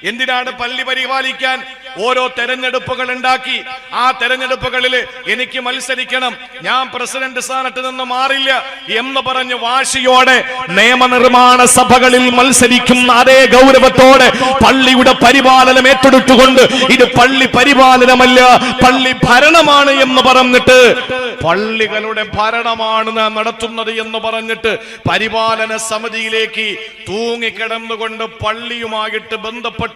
എന്തിനാണ് പള്ളി പരിപാലിക്കാൻ ഓരോ തെരഞ്ഞെടുപ്പുകൾ ഉണ്ടാക്കി? ആ തെരഞ്ഞെടുപ്പുകളിൽ എനിക്ക് മത്സരിക്കണം, ഞാൻ പ്രസിഡന്റ് സ്ഥാനത്ത് നിന്ന് മാറില്ല എന്ന് പറഞ്ഞ് വാശിയോടെ നിയമനിർമ്മാണ സഭകളിൽ മത്സരിക്കുന്ന അതേ ഗൗരവത്തോടെ പള്ളിയുടെ പരിപാലനം ഏറ്റെടുത്തുകൊണ്ട് ഇത് പള്ളി പരിപാലനമല്ല, പള്ളി ഭരണമാണ് എന്ന് പറഞ്ഞിട്ട്, പള്ളികളുടെ ഭരണമാണ് നാം നടത്തുന്നത് എന്ന് പറഞ്ഞിട്ട് പരിപാലന സമിതിയിലേക്ക് തൂങ്ങിക്കിടന്നുകൊണ്ട് പള്ളിയുമായിട്ട് ബന്ധപ്പെട്ട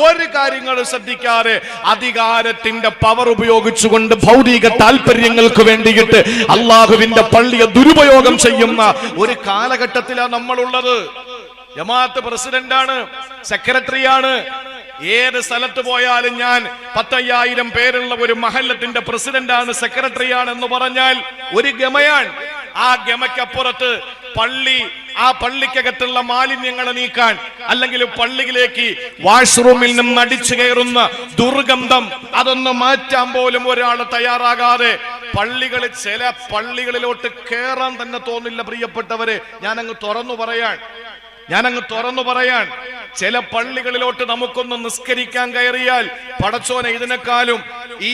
ഒരു കാര്യങ്ങളും ശ്രദ്ധിക്കാതെ അധികാരത്തിന്റെ പവർ ഉപയോഗിച്ചുകൊണ്ട് ഭൗതിക താല്പര്യങ്ങൾക്ക് വേണ്ടിയിട്ട് അള്ളാഹുവിന്റെ പള്ളിയെ ദുരുപയോഗം ചെയ്യുന്ന ഒരു കാലഘട്ടത്തിലാണ് നമ്മളുള്ളത്. ജമാഅത്ത് പ്രസിഡന്റാണ്, സെക്രട്ടറിയാണ്. ഏത് സ്ഥലത്ത് പോയാലും ഞാൻ 10,000 പേരുള്ള ഒരു മഹല്ലത്തിന്റെ പ്രസിഡന്റാണ്, സെക്രട്ടറിയാണ് എന്ന് പറഞ്ഞാൽ ഒരു ഗമയാണ്. ആ ഗമയ്ക്കപ്പുറത്ത് ആ പള്ളിക്കകത്തുള്ള മാലിന്യങ്ങളെ നീക്കാൻ, അല്ലെങ്കിൽ പള്ളിയിലേക്ക് വാഷ്റൂമിൽ നിന്ന് അടിച്ചു കയറുന്ന ദുർഗന്ധം അതൊന്ന് മാറ്റാൻ പോലും ഒരാൾ തയ്യാറാകാതെ ചില പള്ളികളിലോട്ട് കയറാൻ തന്നെ തോന്നില്ല. പ്രിയപ്പെട്ടവരെ, ഞാനങ്ങ് തുറന്നു പറയാൻ ചില പള്ളികളിലോട്ട് നമുക്കൊന്ന് നിസ്കരിക്കാൻ കയറിയാൽ, പടച്ചോനെ ഇതിനേക്കാളും ഈ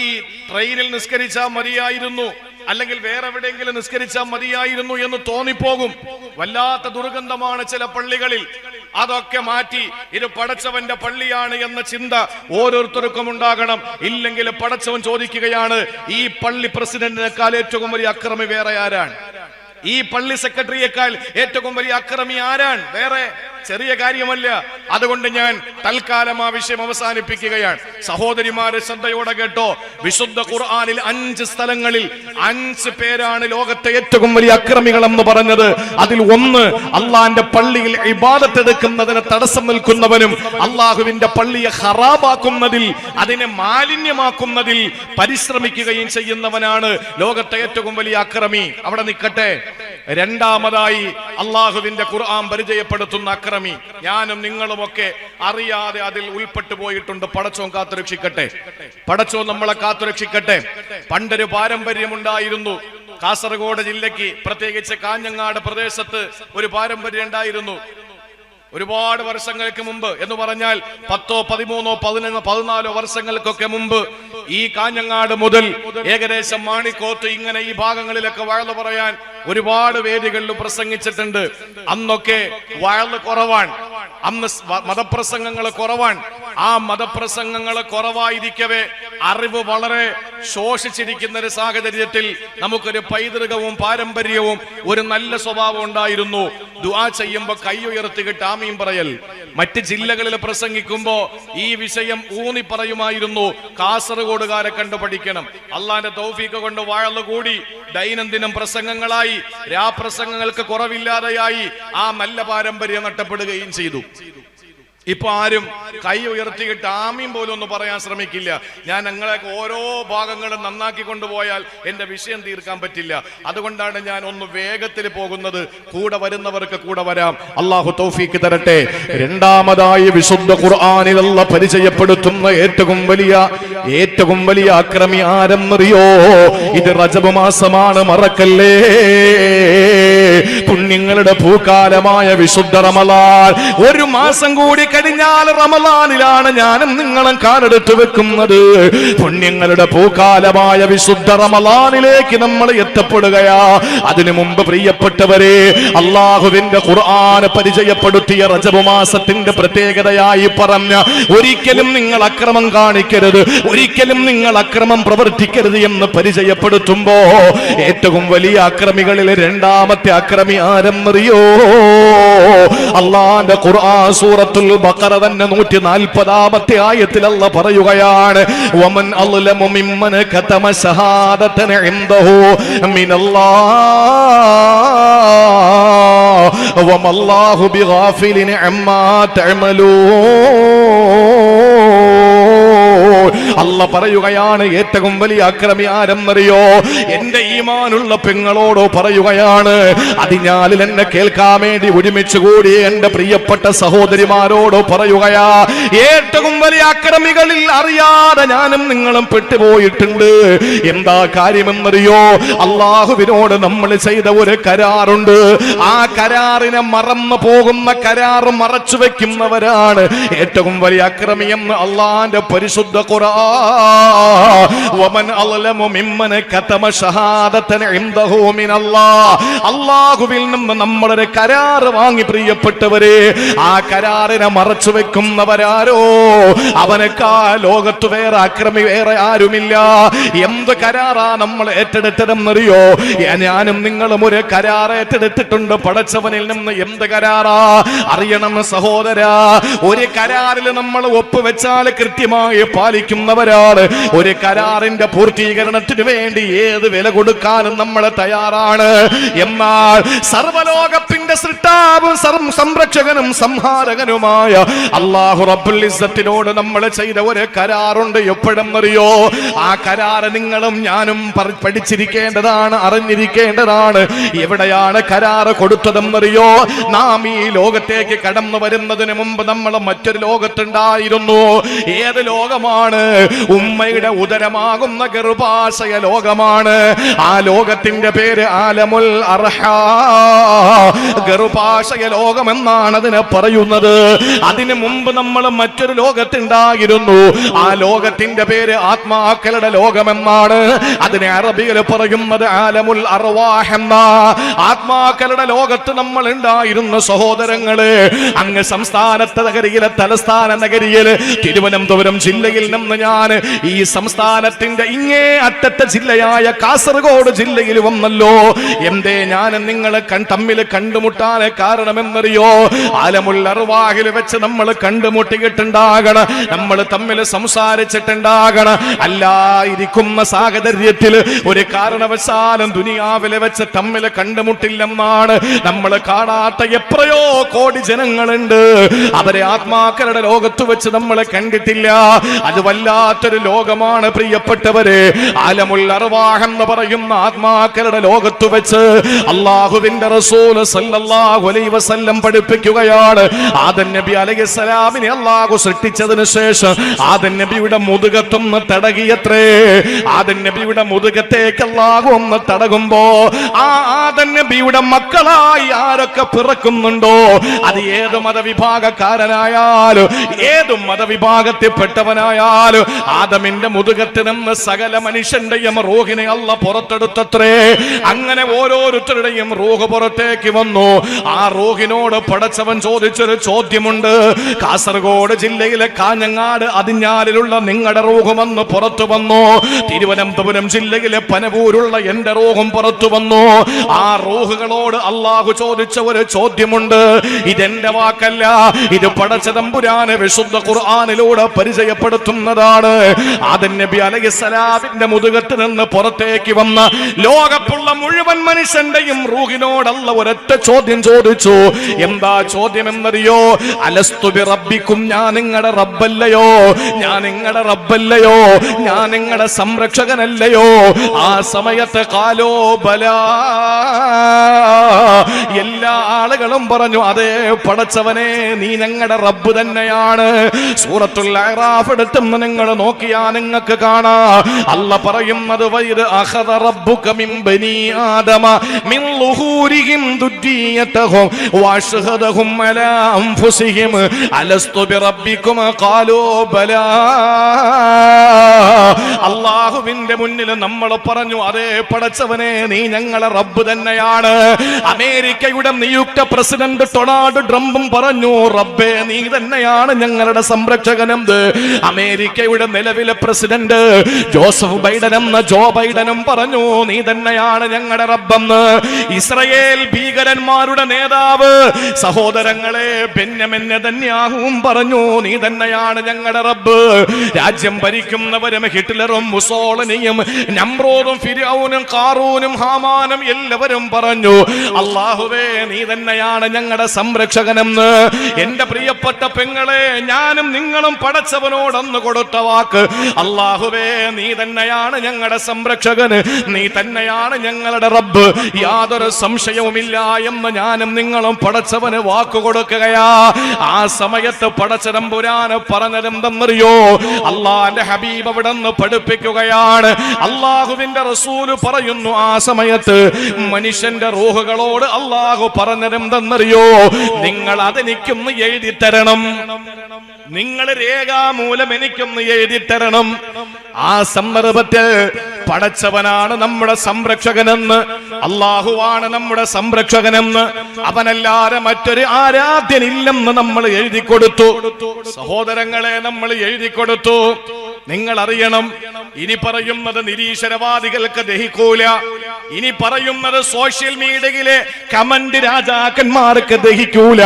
ട്രെയിനിൽ നിസ്കരിച്ചാൽ മതിയായിരുന്നു, അല്ലെങ്കിൽ വേറെ എവിടെയെങ്കിലും നിസ്കരിച്ചാൽ മതിയായിരുന്നു എന്ന് തോന്നിപ്പോകും. വല്ലാത്ത ദുർഗന്ധമാണ് ചില പള്ളികളിൽ. അതൊക്കെ മാറ്റി ഇത് പടച്ചവന്റെ പള്ളിയാണ് എന്ന ചിന്ത ഓരോരുത്തർക്കും ഉണ്ടാകണം. ഇല്ലെങ്കിൽ പടച്ചവൻ ചോദിക്കുകയാണ്, ഈ പള്ളി പ്രസിഡന്റിനേക്കാൾ ഏറ്റവും വലിയ അക്രമി വേറെ ആരാണ്? ഈ പള്ളി സെക്രട്ടറിയേക്കാൾ ഏറ്റവും വലിയ അക്രമി ആരാണ്? വേറെ ചെറിയ കാര്യമല്ല. അതുകൊണ്ട് ഞാൻ തൽക്കാലം ആ വിഷയം അവസാനിപ്പിക്കുകയാണ്. സഹോദരിമാരെ ശ്രദ്ധയോടെ കേട്ടോ, വിശുദ്ധ ഖുർആനിൽ 5 സ്ഥലങ്ങളിൽ 5 പേരാണ് ലോകത്തെ ഏറ്റവും വലിയ അക്രമികൾ എന്ന് പറഞ്ഞത്. അതിൽ ഒന്ന്, അള്ളാന്റെ പള്ളിയിൽ ഇബാദത്ത് എടുക്കുന്നതിന് തടസ്സം നിൽക്കുന്നവനും അള്ളാഹുവിന്റെ പള്ളിയെ ഖറാബാക്കുന്നതിൽ, അതിനെ മാലിന്യമാക്കുന്നതിൽ പരിശ്രമിക്കുകയും ചെയ്യുന്നവനാണ് ലോകത്തെ ഏറ്റവും വലിയ അക്രമി. അവിടെ നിൽക്കട്ടെ. രണ്ടാമതായി അള്ളാഹുവിന്റെ ഖുർആൻ പരിചയപ്പെടുത്തുന്ന അക്രമി ഞാനും നിങ്ങളുമൊക്കെ അറിയാതെ അതിൽ ഉൾപ്പെട്ടു പോയിട്ടുണ്ട്. പടച്ചോൻ കാത്തുരക്ഷിക്കട്ടെ, പടച്ചോൻ നമ്മളെ കാത്തുരക്ഷിക്കട്ടെ. പണ്ടൊരു പാരമ്പര്യമുണ്ടായിരുന്നു. കാസർഗോഡ് ജില്ലയ്ക്ക്, പ്രത്യേകിച്ച് കാഞ്ഞങ്ങാട് പ്രദേശത്ത് ഒരു പാരമ്പര്യം ഉണ്ടായിരുന്നു. ഒരുപാട് വർഷങ്ങൾക്ക് മുമ്പ് എന്ന് പറഞ്ഞാൽ 10, 13, 11, 14 വർഷങ്ങൾക്കൊക്കെ മുമ്പ് ഈ കാഞ്ഞങ്ങാട് മുതൽ ഏകദേശം മാണിക്കോത്ത് ഇങ്ങനെ ഈ ഭാഗങ്ങളിലൊക്കെ വയല് പറയാൻ ഒരുപാട് വേദികളിൽ പ്രസംഗിച്ചിട്ടുണ്ട്. അന്നൊക്കെ വയല് കുറവാണ്, അന്ന് മതപ്രസംഗങ്ങൾ കുറവാണ്. ആ മതപ്രസംഗങ്ങൾ കുറവായിരിക്കവേ അറിവ് വളരെ ശോഷിച്ചിരിക്കുന്ന ഒരു സാഹചര്യത്തിൽ നമുക്കൊരു പൈതൃകവും പാരമ്പര്യവും ഒരു നല്ല സ്വഭാവം ഉണ്ടായിരുന്നു. ദുആ ചെയ്യുമ്പോൾ കൈ ഉയർത്തിയിട്ട് ആമീൻ പറയൽ. മറ്റ് ജില്ലകളിൽ പ്രസംഗിക്കുമ്പോ ഈ വിഷയം ഊന്നി പറയുമായിരുന്നു. കാസർഗോഡുകാരെ കണ്ടു പഠിക്കണം. അള്ളാന്റെ തൗഫീഖ് കൊണ്ട് വാഴല് കൂടി ദൈനംദിനം പ്രസംഗങ്ങളായി, രാപ്രസംഗങ്ങൾക്ക് കുറവില്ലാതെയായി. ആ നല്ല പാരമ്പര്യം നഷ്ടപ്പെടുകയും ചെയ്തു. ഇപ്പൊ ആരും കൈ ഉയർത്തിയിട്ട് ആമീൻ പോലും ഒന്ന് പറയാൻ ശ്രമിക്കില്ല. ഞാൻ ഞങ്ങളെ ഓരോ ഭാഗങ്ങളും നന്നാക്കി കൊണ്ടുപോയാൽ എന്റെ വിഷയം തീർക്കാൻ പറ്റില്ല. അതുകൊണ്ടാണ് ഞാൻ ഒന്ന് വേഗത്തിൽ പോകുന്നത്. കൂടെ വരുന്നവർക്ക് കൂടെ വരാം. അള്ളാഹു തൗഫീഖ് തരട്ടെ. രണ്ടാമതായി വിശുദ്ധ ഖുർആനിൽ അല്ലാഹ് പരിചയപ്പെടുത്തുന്ന ഏറ്റവും വലിയ അക്രമി ആരെന്നറിയോ? ഇത് റജബ് മാസമാണ്, മറക്കല്ലേ. പുണ്യങ്ങളുടെ പൂക്കാലമായ വിശുദ്ധ റമളാൻ. ഒരു മാസം കൂടി കഴിഞ്ഞാൽ റമളാനിലാണ് ഞാനും നിങ്ങളും കാലെടുത്ത് വെക്കുന്നത്. പുണ്യങ്ങളുടെ പൂക്കാലമായ വിശുദ്ധ റമളാനിലേക്ക് നമ്മൾ എത്തപ്പെടുകയാ. അതിനു മുമ്പ് പ്രിയപ്പെട്ടവരെ, അള്ളാഹുവിന്റെ ഖുർആൻ പരിചയപ്പെടുത്തിയ റജബ് മാസത്തിന്റെ പ്രത്യേകതയായി പറഞ്ഞ ഒരിക്കലും നിങ്ങൾ അക്രമം കാണിക്കരുത്, ഒരിക്കലും നിങ്ങൾ അക്രമം പ്രവർത്തിക്കരുത് എന്ന് പരിചയപ്പെടുത്തുമ്പോ ഏറ്റവും വലിയ അക്രമികളിൽ രണ്ടാമത്തെ അക്രമി ആരെന്നറിയോ? അള്ളാന്റെ ഖുർആൻ സൂറത്തുൽ ബഖറ തന്നെ 140-ാമത്തെ ആയത്തിൽ അല്ലാഹ് പറയുകയാണ്, വമൻ അളലമു മിമ്മൻ കതമ ശഹാദതൻ ഇൻദഹു മിനല്ലാഹ് വമല്ലാഹു ബിഗാഫിലിൻ അമ്മാ തഅമലൂൻ. അല്ല പറയുകയാണ്, ഏറ്റവും വലിയ അക്രമി ആരെന്നറിയോ? എന്റെ ഈമാനുള്ള പെങ്ങളോടോ പറയുകയാണ്. അതിനാലിൽ എന്നെ കേൾക്കാൻ വേണ്ടി ഒരുമിച്ച് കൂടി എന്റെ പ്രിയപ്പെട്ട സഹോദരിമാരോടോ പറയുകയാ, ഏറ്റവും വലിയ അക്രമികളിൽ അറിയാതെ ഞാനും നിങ്ങളും പെട്ടുപോയിട്ടുണ്ട്. എന്താ കാര്യമെന്നറിയോ? അള്ളാഹുവിനോട് നമ്മൾ ചെയ്ത ഒരു കരാറുണ്ട്. ആ കരാറിനെ മറന്നു പോകുന്ന, കരാറ് മറച്ചു വെക്കുന്നവരാണ് ഏറ്റവും വലിയ അക്രമി എന്ന് അള്ളാന്റെ പരിശുദ്ധ ഖുർആൻ. വമൻ അളലമു മിമ്മൻ കതമ ഷഹാദതൻ ഇൻദഹു മിനല്ലാഹ്. അല്ലാഹുവിൽ നിന്ന് നമ്മളൊരു കരാറ് വാങ്ങി പ്രിയപ്പെട്ടവരെ, ആ കരാറിനെ മറച്ചു വെക്കുന്നവരാരോ അവനക്കാ ലോകത്ത് വേറെ അക്രമി വേറെ ആരുമില്ല. എന്ത് കരാറാ നമ്മൾ ഏറ്റെടുത്തതെന്നറിയോ? ഞാനും നിങ്ങളും ഒരു കരാർ ഏറ്റെടുത്തിട്ടുണ്ട് പടച്ചവനിൽ നിന്ന്. എന്ത് കരാറാ അറിയണം സഹോദരാ? ഒരു കരാറിൽ നമ്മൾ ഒപ്പുവെച്ചാൽ കൃത്യമായി പാലിക്കുന്നവരാണ്. ഒരു കരാറിന്റെ പൂർത്തീകരണത്തിന് വേണ്ടി ഏത് വില കൊടുക്കാനും നമ്മൾ തയ്യാറാണ്. എന്നാൽ സർവലോകത്തിന്റെ സൃഷ്ടാവും സംരക്ഷകനും സംഹാരകനുമായ അല്ലാഹു റബ്ബുൽ ഇസ്സത്തിനോട് നമ്മൾ ചെയ്ത ഒരു കരാറുണ്ട്. എപ്പോഴെന്നറിയോ? ആ കരാറ് നിങ്ങളും ഞാനും പഠിച്ചിരിക്കേണ്ടതാണ്, അറിഞ്ഞിരിക്കേണ്ടതാണ്. എവിടെയാണ് കരാറ് കൊടുത്തതെന്നറിയോ? നാം ഈ ലോകത്തേക്ക് കടന്നു വരുന്നതിന് മുമ്പ് നമ്മൾ മറ്റൊരു ലോകത്തുണ്ടായിരുന്നു. ഏത് ലോകമാണ്? ഉമ്മയുടെ ഉദരമാകുന്ന ഗർഭാശയ ലോകമാണ്. ആ ലോകത്തിന്റെ പേര് ആലമുൽ അർഹാ, ഗർഭാശയ ലോകമെന്നാണ് അതിനെ പറയുന്നത്. അതിനു മുമ്പ് നമ്മൾ മറ്റൊരു ലോകത്തുണ്ടായിരുന്നു. ആ ലോകത്തിന്റെ പേര് ആത്മാക്കളുടെ ലോകമെന്നാണ്. അതിനെ അറബിയിൽ പറയുന്നത് ആലമുൽ അർവാഹ് എന്ന. ആത്മാക്കളുടെ ലോകത്ത് നമ്മൾ ഉണ്ടായിരുന്നു സഹോദരങ്ങള്. അങ്ങ് സംസ്ഥാനത്തെ നഗരിയിലെ തലസ്ഥാന നഗരിയില് തിരുവനന്തപുരം ജില്ലയിൽ നിന്ന് ഞാൻ ഈ സംസ്ഥാനത്തിന്റെ ഇങ്ങേ അറ്റത്തെ ജില്ലയായ കാസർഗോഡ് ജില്ലയിൽ വന്നല്ലോ. എന്തേ ഞാൻ നിങ്ങളെ തമ്മിൽ കണ്ടുമുട്ടാൻ കാരണമെന്നറിയോ? ആലമുൽ അർവാഹിൽ വെച്ച് നമ്മൾ കണ്ടുമുട്ടിയിട്ടുണ്ടാകണം, നമ്മൾ തമ്മിൽ സംസാരിച്ചിട്ടുണ്ടാകണം. അല്ലായിരിക്കുന്ന സാഹചര്യത്തിൽ ഒരു കാരണവശാലും ദുനിയാവിലെ വെച്ച് തമ്മിൽ കണ്ടുമുട്ടില്ലെന്നാണ്. നമ്മൾ കാണാത്ത എത്രയോ കോടി ജനങ്ങളുണ്ട്, അവരെ ആത്മാക്കളുടെ ലോകത്ത് വെച്ച് നമ്മളെ കണ്ടിട്ടില്ല. അത് വല്ലാത്തൊരു ലോകമാണ് പ്രിയപ്പെട്ടവരെ. ആലമുൽ അർവാഹ് എന്ന് പറയുന്ന ആത്മാക്കളുടെ ലോകത്ത് വെച്ച് അല്ലാഹുവിന്റെ റസൂൽ സല്ലല്ലാഹു അലൈഹി വസല്ലം പഠിപ്പിക്കുകയാണ്, ആദം നബി അലൈഹിസ്സലാമിനെ അല്ലാഹു സൃഷ്ടിച്ചതിന് ശേഷം ആദം നബിയുടെ മുതുകത്തൊന്ന് തടകിയത്രേ. ആദം നബിയുടെ മുതുകത്തേക്ക് അല്ലാഹു ഒന്ന് തടകുമ്പോ ആ ആദം നബിയുടെ മക്കളായി ആരൊക്കെ പിറക്കുന്നുണ്ടോ, അത് ഏത് മതവിഭാഗക്കാരനായാലും ഏത് മതവിഭാഗത്തിൽപ്പെട്ടവനായാലും ആദമിന്റെ മുതുകത്തിൽ നിന്ന് സകല മനുഷ്യന്റെയും റൂഹിനെ അല്ല പുറത്തെടുത്തത്രേ. അങ്ങനെ ഓരോരുത്തരുടെയും റൂഹ് പുറത്തേക്ക് വന്നു. ആ റൂഹിനോട് പടച്ചവൻ ചോദിച്ചൊരു ചോദ്യമുണ്ട്. കാസർഗോഡ് ജില്ലയിലെ കാഞ്ഞങ്ങാട് അതിഞ്ഞാലിലുള്ള നിങ്ങളുടെ റൂഹും വന്ന് പുറത്തു വന്നു. തിരുവനന്തപുരം ജില്ലയിലെ പനവൂരുള്ള എന്റെ റൂഹും പുറത്തു വന്നു. ആ റൂഹുകളോട് അല്ലാഹു ചോദിച്ച ഒരു ചോദ്യമുണ്ട്. ഇതെന്റെ വാക്കല്ല, ഇത് പടച്ച തമ്പുരാനെ വിശുദ്ധ ഖുർആനിലൂടെ പരിചയപ്പെടുത്തുന്നതാണ്. ആദം നബി അലൈഹിസ്സലാമിന്റെ മുതുകത്ത് നിന്ന് പുറത്തേക്ക് വന്ന ലോകത്തുള്ള മുഴുവൻ മനുഷ്യന്റെയും റൂഹിനോട് അല്ലാഹു ഒരൊറ്റ ചോദ്യം ചോദിച്ചു. എന്താ ചോദ്യം എന്നറിയോ? അലസ്തു ബി റബ്ബിക്കും, ഞാൻ നിങ്ങളുടെ റബ്ബല്ലയോ? ഞാൻ നിങ്ങളുടെ റബ്ബല്ലയോ? ഞാൻ നിങ്ങളുടെ സംരക്ഷകനല്ലയോ? ആ സമയത്ത് ഖാലോ ബലാ, എല്ലാ ആളുകളും പറഞ്ഞു അതെ പടച്ചവനെ, നീ ഞങ്ങളുടെ റബ്ബ് തന്നെയാണ്. സൂറത്തുൽ അഅറാഫ് എടുത്തുന്ന് നിങ്ങൾ നോക്കിയാ നിങ്ങൾക്ക് കാണാം അല്ല പറയുന്നത്, വൈദ അഖദ റബ്ബുക മിൻ ബനി ആദമ മിൻ ളുഹൂരിഹിം ദുർരിയതഹും വഅശ്ഹദഹും അലാ അൻഫുസിഹിം അലസ്തു ബിറബ്ബികും ഖാലൂ ബലാ. അല്ലാഹുവിന്റെ മുന്നിൽ നമ്മൾ പറഞ്ഞു അതെ പടച്ചവനെ, നീ ഞങ്ങളെ റബ്ബ് തന്നെയാണ്. അമേരിക്കയുടെ നിയുക്ത പ്രസിഡന്റ് ഡൊണാൾഡ് ട്രംപും പറഞ്ഞു റബ്ബേ, നീ തന്നെയാണ് ഞങ്ങളുടെ സംരക്ഷകനെന്ന്. അമേരിക്കയുടെ നിലവിലെ പ്രസിഡന്റ് ജോസഫ് ബൈഡൻ എന്ന ജോ ബൈഡനും പറഞ്ഞു നീ തന്നെയാണ് ഞങ്ങളുടെ റബ്ബെന്ന്. ഇസ്രായേൽ ഭീകരന്മാരുടെ നേതാവ് സഹോദരങ്ങളെ ബെന്യാമിൻ നെതന്യാഹുവും പറഞ്ഞു നീ തന്നെയാണ് ഞങ്ങളുടെ റബ്ബ്. രാജ്യം ഭരിക്കുന്നവരും ഹിറ്റ്ലറും മുസോളിനിയും നമ്രൂദും ഫിർഔനും ഖാറൂനും ഹാമാനും എല്ലാവരും പറഞ്ഞു അല്ലാഹുവേ, നീ തന്നെയാണ് ഞങ്ങളുടെ സംരക്ഷകനെന്ന്. എന്റെ പ്രിയപ്പെട്ട പെങ്ങളെ, ഞാനും നിങ്ങളും പടച്ചവനോടൊന്ന് കൊടുത്ത വാക്ക് വാക്ക്, അല്ലാഹുവേ നീ തന്നെയാണ് ഞങ്ങളുടെ സംരക്ഷകന്, നീ തന്നെയാണ് ഞങ്ങളുടെ റബ്ബ്, യാതൊരു സംശയവുമില്ല എന്ന് ഞാനും നിങ്ങളും പടച്ചവന് വാക്ക് കൊടുക്കുകയാ. ആ സമയത്ത് പടച്ചതമ്പുരാന് പറഞ്ഞതെന്തെന്നറിയോ? അള്ളാന്റെ ഹബീബ് അവിടെ നിന്ന് പഠിപ്പിക്കുകയാണ്. അള്ളാഹുവിന്റെ റസൂല് പറയുന്നു, ആ സമയത്ത് മനുഷ്യന്റെ റൂഹുകളോട് അള്ളാഹു പറഞ്ഞതെന്തെന്നറിയോ? നിങ്ങൾ അതെനിക്കൊന്ന് എഴുതി തരണം, നിങ്ങൾ രേഖാമൂലം എനിക്കൊന്ന് എഴുതി തരണം. ആ സന്ദർഭത്തിൽ പടച്ചവനാണ് നമ്മുടെ സംരക്ഷകനെന്ന്, അള്ളാഹുവാണ് നമ്മുടെ സംരക്ഷകനെന്ന്, അവനല്ലാതെ മറ്റൊരു ആരാധ്യനില്ലെന്ന് നമ്മൾ എഴുതി കൊടുത്തു. സഹോദരങ്ങളെ, നമ്മൾ എഴുതി കൊടുത്തു. നിങ്ങൾ അറിയണം, ഇനി പറയുന്നത് നിരീശ്വരവാദികൾക്ക് ദഹിക്കൂല, ഇനി പറയുന്നത് സോഷ്യൽ മീഡിയയിലെ കമന്റ് രാജാക്കന്മാർക്ക് ദഹിക്കൂല.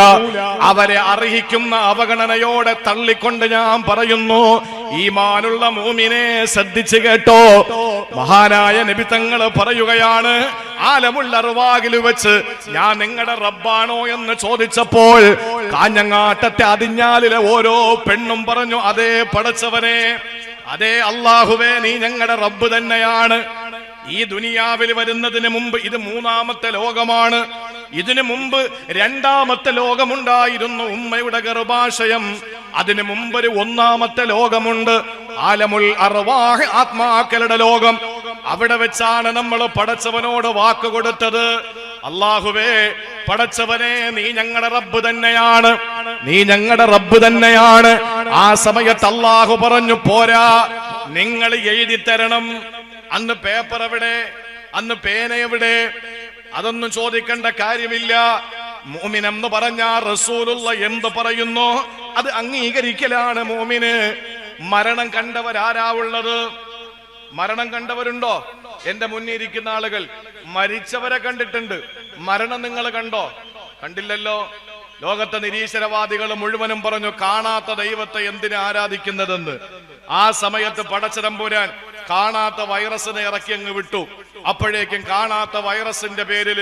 അവരെ അർഹിക്കുന്ന അവഗണനയോടെ തള്ളിക്കൊണ്ട് ഞാൻ പറയുന്നു, ഈമാനുള്ള മൂമിനെ ശ്രദ്ധിച്ചു കേട്ടോ. മഹാനായ നബി തങ്ങൾ പറയുകയാണ്, ആലമുൽ അർവാഹിൽ വെച്ച് ഞാൻ നിങ്ങളുടെ റബ്ബാണോ എന്ന് ചോദിച്ചപ്പോൾ കാഞ്ഞങ്ങാട്ടത്തെ അതിഞ്ഞാലിലെ ഓരോ പെണ്ണും പറഞ്ഞു, അതേ പടച്ചവനെ, അതേ അല്ലാഹുവേ, നീ ഞങ്ങളുടെ റബ്ബ് തന്നെയാണ്. ഈ ദുനിയാവിൽ വരുന്നതിന് മുമ്പ് ഇത് മൂന്നാമത്തെ ലോകമാണ്. ഇതിനു മുമ്പ് രണ്ടാമത്തെ ലോകമുണ്ടായിരുന്നു, ഉമ്മയുടെ ഗർഭാശയം. അതിനു മുമ്പ് ഒന്നാമത്തെ ലോകമുണ്ട്, ആലമുൽ അർവാഹ്, ആത്മാക്കളുടെ ലോകം. അവിടെ വെച്ചാണ് നമ്മൾ പടച്ചവനോട് വാക്ക് കൊടുത്തത്, അല്ലാഹുവേ പടച്ചവനെ, നീ ഞങ്ങളുടെ റബ്ബ് തന്നെയാണ്, നീ ഞങ്ങളുടെ റബ്ബ് തന്നെയാണ്. ആ സമയത്ത് അല്ലാഹു പറഞ്ഞു, പോരാ, നിങ്ങൾ എഴുതി തരണം. അന്ന് പേപ്പർ എവിടെ, അന്ന് പേന എവിടെ, അതൊന്നും ചോദിക്കേണ്ട കാര്യമില്ല. മുഅ്മിൻ എന്ന് പറഞ്ഞാൽ റസൂലുള്ള എന്ത് പറയുന്നു അത് അംഗീകരിക്കലാണ് മുഅ്മിന്. മരണം കണ്ടവരാരാ ഉള്ളത്? മരണം കണ്ടവരുണ്ടോ? എന്റെ മുന്നിൽ ഇരിക്കുന്ന ആളുകൾ മരിച്ചവരെ കണ്ടിട്ടുണ്ട്, മരണം നിങ്ങൾ കണ്ടോ? കണ്ടില്ലല്ലോ. ലോകത്തെ നിരീശ്വരവാദികൾ മുഴുവനും പറഞ്ഞു, കാണാത്ത ദൈവത്തെ എന്തിനെ ആരാധിക്കുന്നതെന്ന്. ആ സമയത്ത് പടച്ചതമ്പുരാൻ കാണാത്ത വൈറസിനെ ഇറക്കി അങ്ങ് വിട്ടു. അപ്പോഴേക്കും കാണാത്ത വൈറസിന്റെ പേരിൽ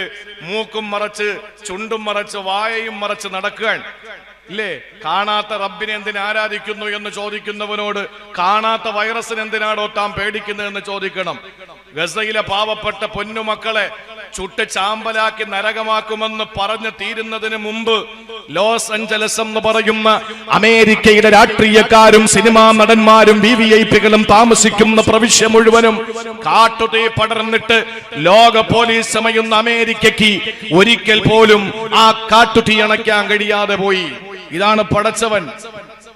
മൂക്കും മറച്ച്, ചുണ്ടും മറച്ച്, വായയും മറച്ച് നടക്കുകയാണ്. ഇല്ലേ? കാണാത്ത റബ്ബിനെ എന്തിനെ ആരാധിക്കുന്നു എന്ന് ചോദിക്കുന്നവനോട് കാണാത്ത വൈറസിന് എന്തിനാണോ താൻ പേടിക്കുന്നതെന്ന് ചോദിക്കണം. ഗസയിലെ പാവപ്പെട്ട പൊന്നുമക്കളെ ചുട്ട് ചാമ്പലാക്കി നരകമാക്കുമെന്ന് പറഞ്ഞു തീരുന്നതിന് മുമ്പ് ലോസ് ആഞ്ചലസ് എന്ന് പറയുന്ന അമേരിക്കയിലെ രാഷ്ട്രീയക്കാരും സിനിമാ നടന്മാരും വിവിഐപികളും താമസിക്കുന്ന പ്രവിശ്യ മുഴുവനും കാട്ടുതീ പടർന്നിട്ട് ലോക പോലീസ് സമയുന്ന അമേരിക്കയ്ക്ക് ഒരിക്കൽ പോലും ആ കാട്ടുതീ അണയ്ക്കാൻ കഴിയാതെ പോയി. ഇതാണ് പടച്ചവൻ.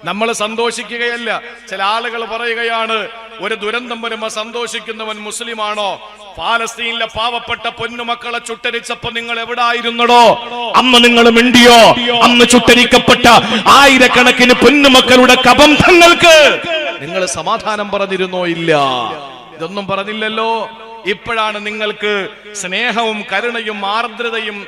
നമ്മൾ സന്തോഷിക്കുകയല്ല. ചില ആളുകൾ പറയുകയാണ്, ഒരു ദുരന്തം വരുമ്പോ സന്തോഷിക്കുന്നവൻ മുസ്ലിമാണോ? പാലസ്തീനിലെ പാവപ്പെട്ട പൊന്നുമക്കളെ ചുട്ടരിച്ചപ്പോ നിങ്ങൾ എവിടായിരുന്നടോ? അന്ന് നിങ്ങൾ മിണ്ടിയോ? അന്ന് ചുട്ടരിക്കപ്പെട്ട ആയിരക്കണക്കിന് പൊന്നുമക്കളുടെ കബന്ധങ്ങൾക്ക് നിങ്ങൾ സമാധാനം പറഞ്ഞിരുന്നോ? ഇല്ല, ഇതൊന്നും പറഞ്ഞില്ലല്ലോ. ഇപ്പോഴാണ് നിങ്ങൾക്ക് സ്നേഹവും കരുണയും ആർദ്രതയും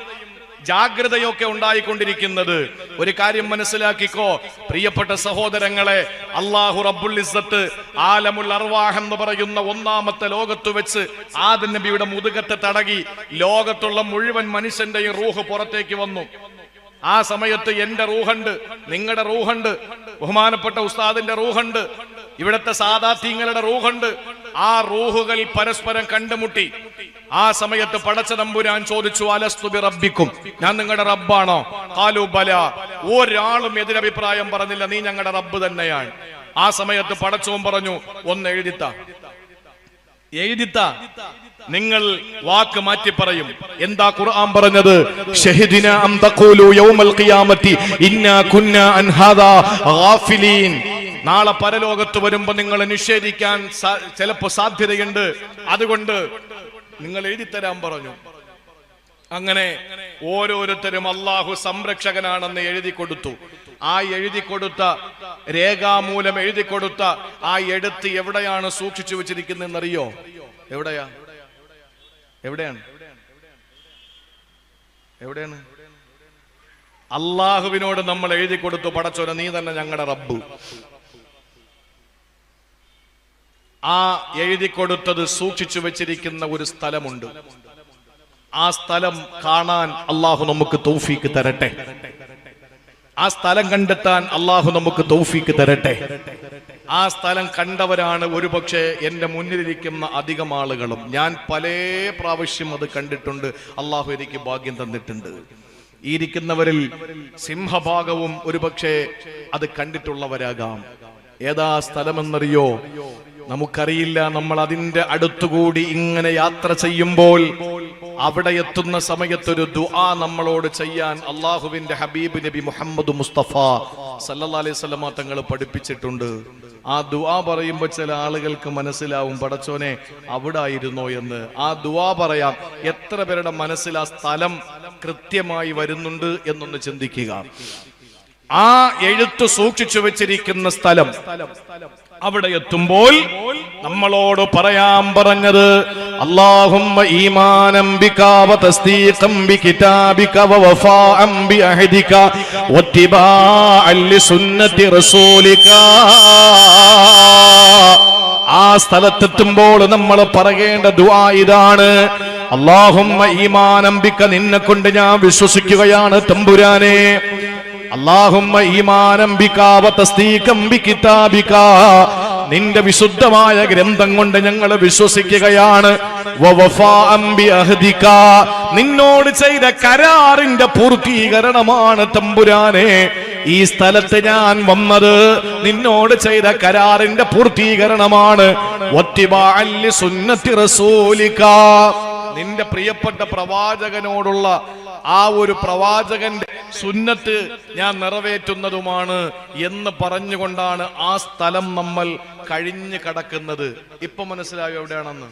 ജാഗ്രതയൊക്കെ ഉണ്ടായിക്കൊണ്ടിരിക്കുന്നത്. ഒരു കാര്യം മനസ്സിലാക്കിക്കോ പ്രിയപ്പെട്ട സഹോദരങ്ങളെ, അല്ലാഹു റബ്ബുൽ ഇസ്സത്ത് ആലമുൽ അർവാഹ് എന്ന് പറയുന്ന ഒന്നാമത്തെ ലോകത്ത് വെച്ച് ആദം നബിയുടെ മുതുകത്തെ തടകി ലോകത്തുള്ള മുഴുവൻ മനുഷ്യന്റെയും റൂഹ് പുറത്തേക്ക് വന്നു. ആ സമയത്ത് എന്റെ റൂഹുണ്ട്, നിങ്ങളുടെ റൂഹുണ്ട്, ബഹുമാനപ്പെട്ട ഉസ്താദിന്റെ റൂഹുണ്ട്, ഇവിടത്തെ സാദാത്യങ്ങളുടെ റൂഹുണ്ട്. ആ റൂഹുകൾ പരസ്പരം കണ്ടുമുട്ടി. ആ സമയത്ത് പടച്ചതമ്പുരാൻ ചോദിച്ചു, അലസ്തു ബി റബ്ബിക്കും, ഞാൻ നിങ്ങളുടെ റബ്ബാണോ? ഖാലു ബലാ. ഒരാളും എതിരഭിപ്രായം പറഞ്ഞില്ല, നീ ഞങ്ങളുടെ റബ്ബ് തന്നെയാണ്. ആ സമയത്ത് പടച്ചവൻ പറഞ്ഞു, ഒന്ന് എഴുതിത്ത. നിങ്ങൾ വാക്ക് മാറ്റി പറയും. എന്താ ഖുർആൻ പറഞ്ഞത്? ഷഹിദിന അം തഖൂലു യൗമൽ ഖിയാമത്തി ഇന്നാ കുന്നാ അൻ ഹാദാ ഗാഫിലീൻ. നാളെ പരലോകത്ത് വരുമ്പോ നിങ്ങൾ നിഷേധിക്കാൻ ചിലപ്പോ സാധ്യതയുണ്ട്, അതുകൊണ്ട് നിങ്ങൾ എഴുതിത്തരാൻ പറഞ്ഞു. അങ്ങനെ ഓരോരുത്തരും അല്ലാഹു സംരക്ഷകനാണെന്ന് എഴുതി കൊടുത്തു. ആ എഴുതി കൊടുത്ത രേഖാമൂലം എഴുതി കൊടുത്ത ആ എഴുത്ത് എവിടെയാണ് സൂക്ഷിച്ചു വെച്ചിരിക്കുന്നതെന്നറിയോ? എവിടെയാണ്? അള്ളാഹുവിനോട് നമ്മൾ എഴുതി കൊടുത്തു, പടച്ചോനെ നീ തന്നെ ഞങ്ങളുടെ റബ്ബ്. ആ എഴുതി കൊടുത്തത് സൂക്ഷിച്ചു വെച്ചിരിക്കുന്ന ഒരു സ്ഥലമുണ്ട്. ആ സ്ഥലം കാണാൻ അള്ളാഹു നമുക്ക് തൗഫീക്ക് തരട്ടെ. ആ സ്ഥലം കണ്ടെത്താൻ അള്ളാഹു നമുക്ക് തൗഫീക്ക് തരട്ടെ. ആ സ്ഥലം കണ്ടവരാണ് ഒരുപക്ഷെ എൻ്റെ മുന്നിലിരിക്കുന്ന അധികം ആളുകളും. ഞാൻ പല പ്രാവശ്യം അത് കണ്ടിട്ടുണ്ട്. അള്ളാഹു എനിക്ക് ഭാഗ്യം തന്നിട്ടുണ്ട്. ഈ ഇരിക്കുന്നവരിൽ സിംഹഭാഗവും ഒരുപക്ഷെ അത് കണ്ടിട്ടുള്ളവരാകാം. ഏതാ സ്ഥലമെന്നറിയോ? നമുക്കറിയില്ല. നമ്മൾ അതിന്റെ അടുത്തുകൂടി ഇങ്ങനെ യാത്ര ചെയ്യുമ്പോൾ അവിടെ എത്തുന്ന സമയത്തൊരു ദുആ നമ്മളോട് ചെയ്യാൻ അള്ളാഹുവിന്റെ ഹബീബ് നബി മുഹമ്മദ് മുസ്തഫ സല്ലല്ലാഹു അലൈഹി വസല്ലമ തങ്ങൾ പഠിപ്പിച്ചിട്ടുണ്ട്. ആ ദുആ പറയുമ്പോൾ ചില ആളുകൾക്ക് മനസ്സിലാവും, പടച്ചോനെ അവിടെ ആയിരുന്നോ എന്ന്. ആ ദുആ പറയാം. എത്ര പേരുടെ മനസ്സിൽ ആ സ്ഥലം കൃത്യമായി വരുന്നുണ്ട് എന്നൊന്ന് ചിന്തിക്കുക. ആ എഴുത്ത് സൂക്ഷിച്ചു വെച്ചിരിക്കുന്ന സ്ഥലം അവിടെ എത്തുമ്പോൾ നമ്മളോട് പറയാൻ പറഞ്ഞത്, അല്ലാഹുമ്മ ഈമാനം ബിക വ തസ്ദീഖൻ ബികിതാബിക വ വഫാഅൻ ബിഅഹദിക വത്തിബാഅൻ ലിസുന്നതി റസൂലിക. ആ സ്ഥലത്തെത്തുമ്പോൾ നമ്മൾ പറയേണ്ട ദുആ ഇതാണ്, അല്ലാഹുമ്മ ഈമാനം ബിക, നിന്നെ കൊണ്ട് ഞാൻ വിശ്വസിക്കുകയാണ് തമ്പുരാനെ. അല്ലാഹുമ്മ ഈമാനം ബിക വ തസ്ദീഖൻ ബികിതാബിക, നിന്റെ വിശുദ്ധമായ ഗ്രന്ഥം കൊണ്ട് ഞങ്ങൾ വിശ്വസിക്കുകയാണ്. വ വഫാഅൻ ബിഅഹദിക, നിന്നോട് ചെയ്ത കരാറിന്റെ പൂർത്തീകരണമാണ് തമ്പുരാനെ ഈ സ്ഥലത്ത് ഞാൻ വന്നത്. നിന്നോട് ചെയ്ത കരാറിന്റെ പൂർത്തീകരണമാണ്. വത്തിബാഅൻ ലിസുന്നതി റസൂലിക, നിന്റെ പ്രിയപ്പെട്ട പ്രവാചകനോടുള്ള ആ ഒരു പ്രവാചകന്റെ സുന്നത്ത് ഞാൻ നിറവേറ്റുന്നതുമാണ് എന്ന് പറഞ്ഞുകൊണ്ടാണ് ആ സ്ഥലം നമ്മൾ കഴിഞ്ഞു കടക്കുന്നത്. ഇപ്പൊ മനസ്സിലായോ എവിടെയാണെന്ന്?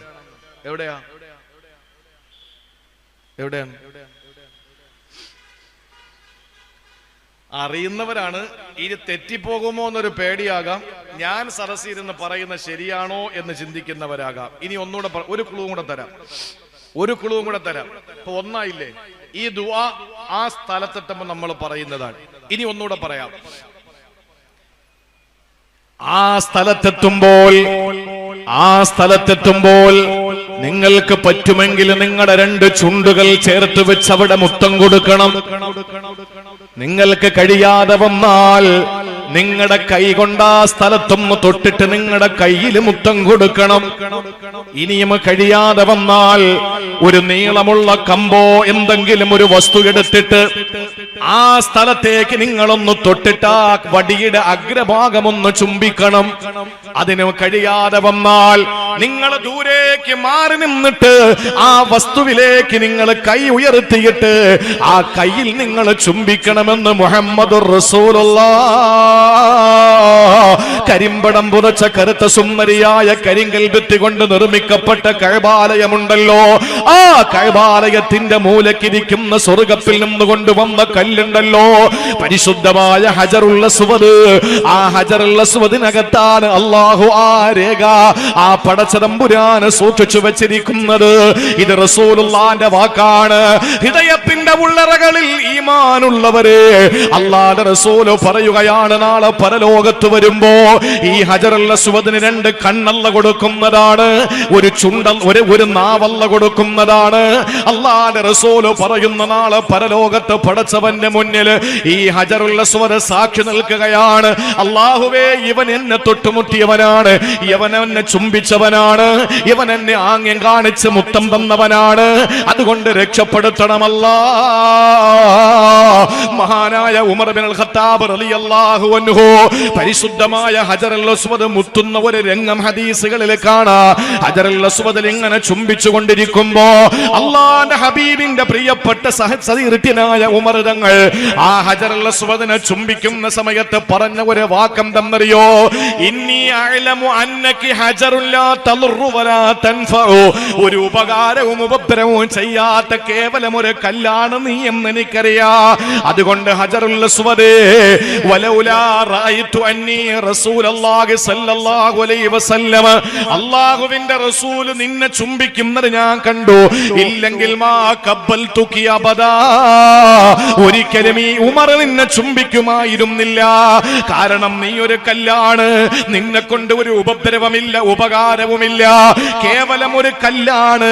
എവിടെയാണ്? അറിയുന്നവരാണ്. ഇനി തെറ്റിപ്പോകുമോ എന്നൊരു പേടിയാകാം. ഞാൻ സദസ്സിരുന്ന് പറയുന്ന ശരിയാണോ എന്ന് ചിന്തിക്കുന്നവരാകാം. ഇനി ഒന്നുകൂടെ ഒരു ക്ലൂ കൂടെ തരാം. ഇപ്പൊ ഒന്നായില്ലേ? ഈ ദുആ ആ സ്ഥലത്തെത്തുമ്പോൾ നമ്മൾ പറയുന്നതാണ്. ഇനി ഒന്നുകൂടെ പറയാം. ആ സ്ഥലത്തെത്തുമ്പോൾ നിങ്ങൾക്ക് പറ്റുമെങ്കിൽ നിങ്ങളുടെ രണ്ട് ചുണ്ടുകൾ ചേർത്ത് വെച്ച് അവിടെ മുത്തം കൊടുക്കണം. നിങ്ങൾക്ക് കഴിയാതെ വന്നാൽ നിങ്ങളുടെ കൈ കൊണ്ട് ആ സ്ഥലത്തൊന്ന് തൊട്ടിട്ട് നിങ്ങളുടെ കയ്യിൽ മുത്തം കൊടുക്കണം. ഇനിയും കഴിയാതെ വന്നാൽ ഒരു നീളമുള്ള കമ്പോ എന്തെങ്കിലും ഒരു വസ്തു എടുത്തിട്ട് ആ സ്ഥലത്തേക്ക് നിങ്ങളൊന്ന് തൊട്ടിട്ട് ആ വടിയുടെ അഗ്രഭാഗമൊന്ന് ചുംബിക്കണം. അതിന് കഴിയാതെ വന്നാൽ നിങ്ങൾ ദൂരേക്ക് മാറി നിന്നിട്ട് ആ വസ്തുവിലേക്ക് നിങ്ങൾ കൈ ഉയർത്തിയിട്ട് ആ കയ്യിൽ നിങ്ങൾ ചുംബിക്കണമെന്ന് മുഹമ്മദുർ റസൂലുള്ളാഹ്. കരിമ്പടം പുതച്ച കറുത്ത സുന്ദരിയായ കരിങ്കൽ ഭിത്തി കൊണ്ട് നിർമ്മിക്കപ്പെട്ട കഅബാലയമുണ്ടല്ലോ, ആ കഅബാലയത്തിന്റെ മൂലക്കിരിക്കുന്ന സ്വർഗ്ഗത്തിൽ നിന്ന് കൊണ്ടുവന്ന കല്ലുണ്ടല്ലോ, പരിശുദ്ധമായ ഹജറുൽ അസ്വദ്. ആ ഹജറുൽ അസ്വദിനകത്താണ് അല്ലാഹു ആ രേഖ, ആ പടച്ചതമ്പുരാന് സൂക്ഷിച്ചു വെച്ചിരിക്കുന്നത്. ഇത് റസൂലുള്ളാന്റെ വാക്കാണ്. ഹൃദയത്തിന്റെ ഉള്ളറകളിൽ ഈമാനുള്ളവരെ അല്ലാഹുവിന്റെ റസൂൽ പറയുകയാണ്, നാളെ പരലോകത്ത് വരുമ്പോ ഈ ഹജറുൽ അസ്വദിന് രണ്ട് കണ്ണല്ല കൊടുക്കുന്നതാണ്, ഒരു ചുണ്ടൽ ഒരു നാവല്ല കൊടുക്കുന്നതാണ്. അല്ലാഹുവിന്റെ റസൂൽ പറയുന്ന നാളെ പരലോകത്ത് പടച്ചവന്റെ മുന്നിൽ ഈ ഹജറുൽ അസ്വദ് സാക്ഷി നിൽക്കുകയാണ്. അല്ലാഹുവേ, ഇവൻ എന്നെ തൊട്ടുമുട്ടിയവനാണ്, ഇവൻ എന്നെ ചുംബിച്ചവനാണ്, ഇവൻ എന്നെ ആംഗ്യം കാണിച്ച് മുത്തം തന്നവനാണ്, അതുകൊണ്ട് രക്ഷപ്പെടുത്തണമല്ലാ. മഹാനായ ഉമർ ഇബ്നുൽ ഖത്താബ് റളിയല്ലാഹു അൻഹു പരിശുദ്ധമായ ഹജറുൽ അസ്വദ് മുത്തുന്ന ഒരു രംഗം ഹദീസുകളിൽ കാണാം. ഹജറുൽ അസ്വദിൽ ഇങ്ങനെ ചുംബിച്ചു കൊണ്ടിരിക്കുമ്പോ അല്ലാഹുവിന്റെ ഹബീബിന്റെ പ്രിയപ്പെട്ട സഹചര്യനായ ഉമർ തങ്ങൾ ആ ഹജറുൽ അസ്വദിനെ ചുംബിക്കുന്ന സമയത്ത് പറഞ്ഞ ഒരു വാക്കെന്തെന്നറിയോ? ഇന്നി അഅലമു അന്നകി ഹജറുൻ ലാ തളറു വലാ തൻഫഉ, ഒരു ഉപകാരവും ഉപദ്രവവും ചെയ്യാത്ത കേവലം ഒരു കല്ലാണ് നീ എന്ന് എനിക്കറിയാം. അതുകൊണ്ട് ഹജറുൽ അസ്വദ് വലൗലാ റഅയ്തു അന്നി റസൂലുള്ളാഹി സ്വല്ലല്ലാഹു അലൈഹി വസല്ലം, അല്ലാഹുവിന്റെ റസൂൽ നിന്നെ ചുംബിക്കുന്നത് ഞാൻ കണ്ടു, ഇല്ലെങ്കിൽ മാ ഖബ്ബൽതുകി അബദാ, ഒരിക്കലും ഈ ഉമർ നിന്നെ ചുംബിക്കുമായിരുന്നില്ല. കാരണം നീ ഒരു കല്ലാണ്, നിന്നെ കൊണ്ട് ഒരു ഉപദ്രവമില്ല, ഉപകാരവുമില്ല, കേവലം ഒരു കല്ലാണ്.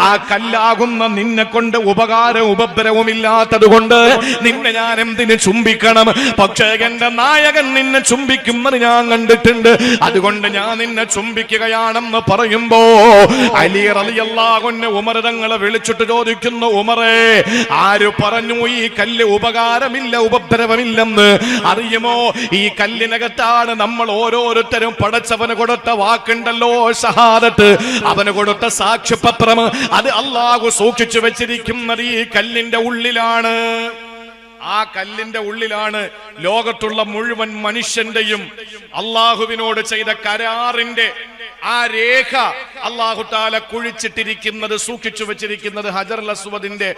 ആ കല്ലാകുന്ന നിന്നെ കൊണ്ട് ഉപകാരം ഉപദ്രവം ഉപദ്രവവും ഇല്ലാത്തത് കൊണ്ട് നിന്നെ ഞാൻ എന്തിന് ചുംബിക്കണം? പക്ഷേ എന്റെ നായകൻ നിന്നെ ചുംബിക്കുന്നത് ഞാൻ കണ്ടിട്ടുണ്ട്, അതുകൊണ്ട് ഞാൻ നിന്നെ ചുംബിക്കുകയാണെന്ന് പറയുമ്പോ അലി റളിയല്ലാഹു അൻഹു ഉമർ തങ്ങളെ വിളിച്ചിട്ട് ചോദിക്കുന്നു, ഉമറേ, ആര് പറഞ്ഞു ഈ കല്ല് ഉപകാരമില്ല ഉപദ്രവമില്ലെന്ന്? അറിയുമോ, ഈ കല്ലിനകത്താണ് നമ്മൾ ഓരോരുത്തരും പടച്ചവന് കൊടുത്ത വാക്കുണ്ടല്ലോ, ഷഹാദത്ത്, അവന് കൊടുത്ത സാക്ഷ്യപത്രം, അത് അല്ലാഹു സൂക്ഷിച്ചു വെച്ചിരിക്കുന്നത് ഈ കല്ലിന്റെ ഉള്ളിലാണ്. ആ കല്ലിന്റെ ഉള്ളിലാണ് ലോകത്തുള്ള മുഴുവൻ മനുഷ്യന്റെയും അള്ളാഹുവിനോട് ചെയ്ത കരാറിന്റെ ആ രേഖ അല്ലാഹു തആല കുഴിച്ചിട്ടിരിക്കുന്നത്, സൂക്ഷിച്ചു വെച്ചിരിക്കുന്നത് ഹജറുൽ അസ്വദിന്റെ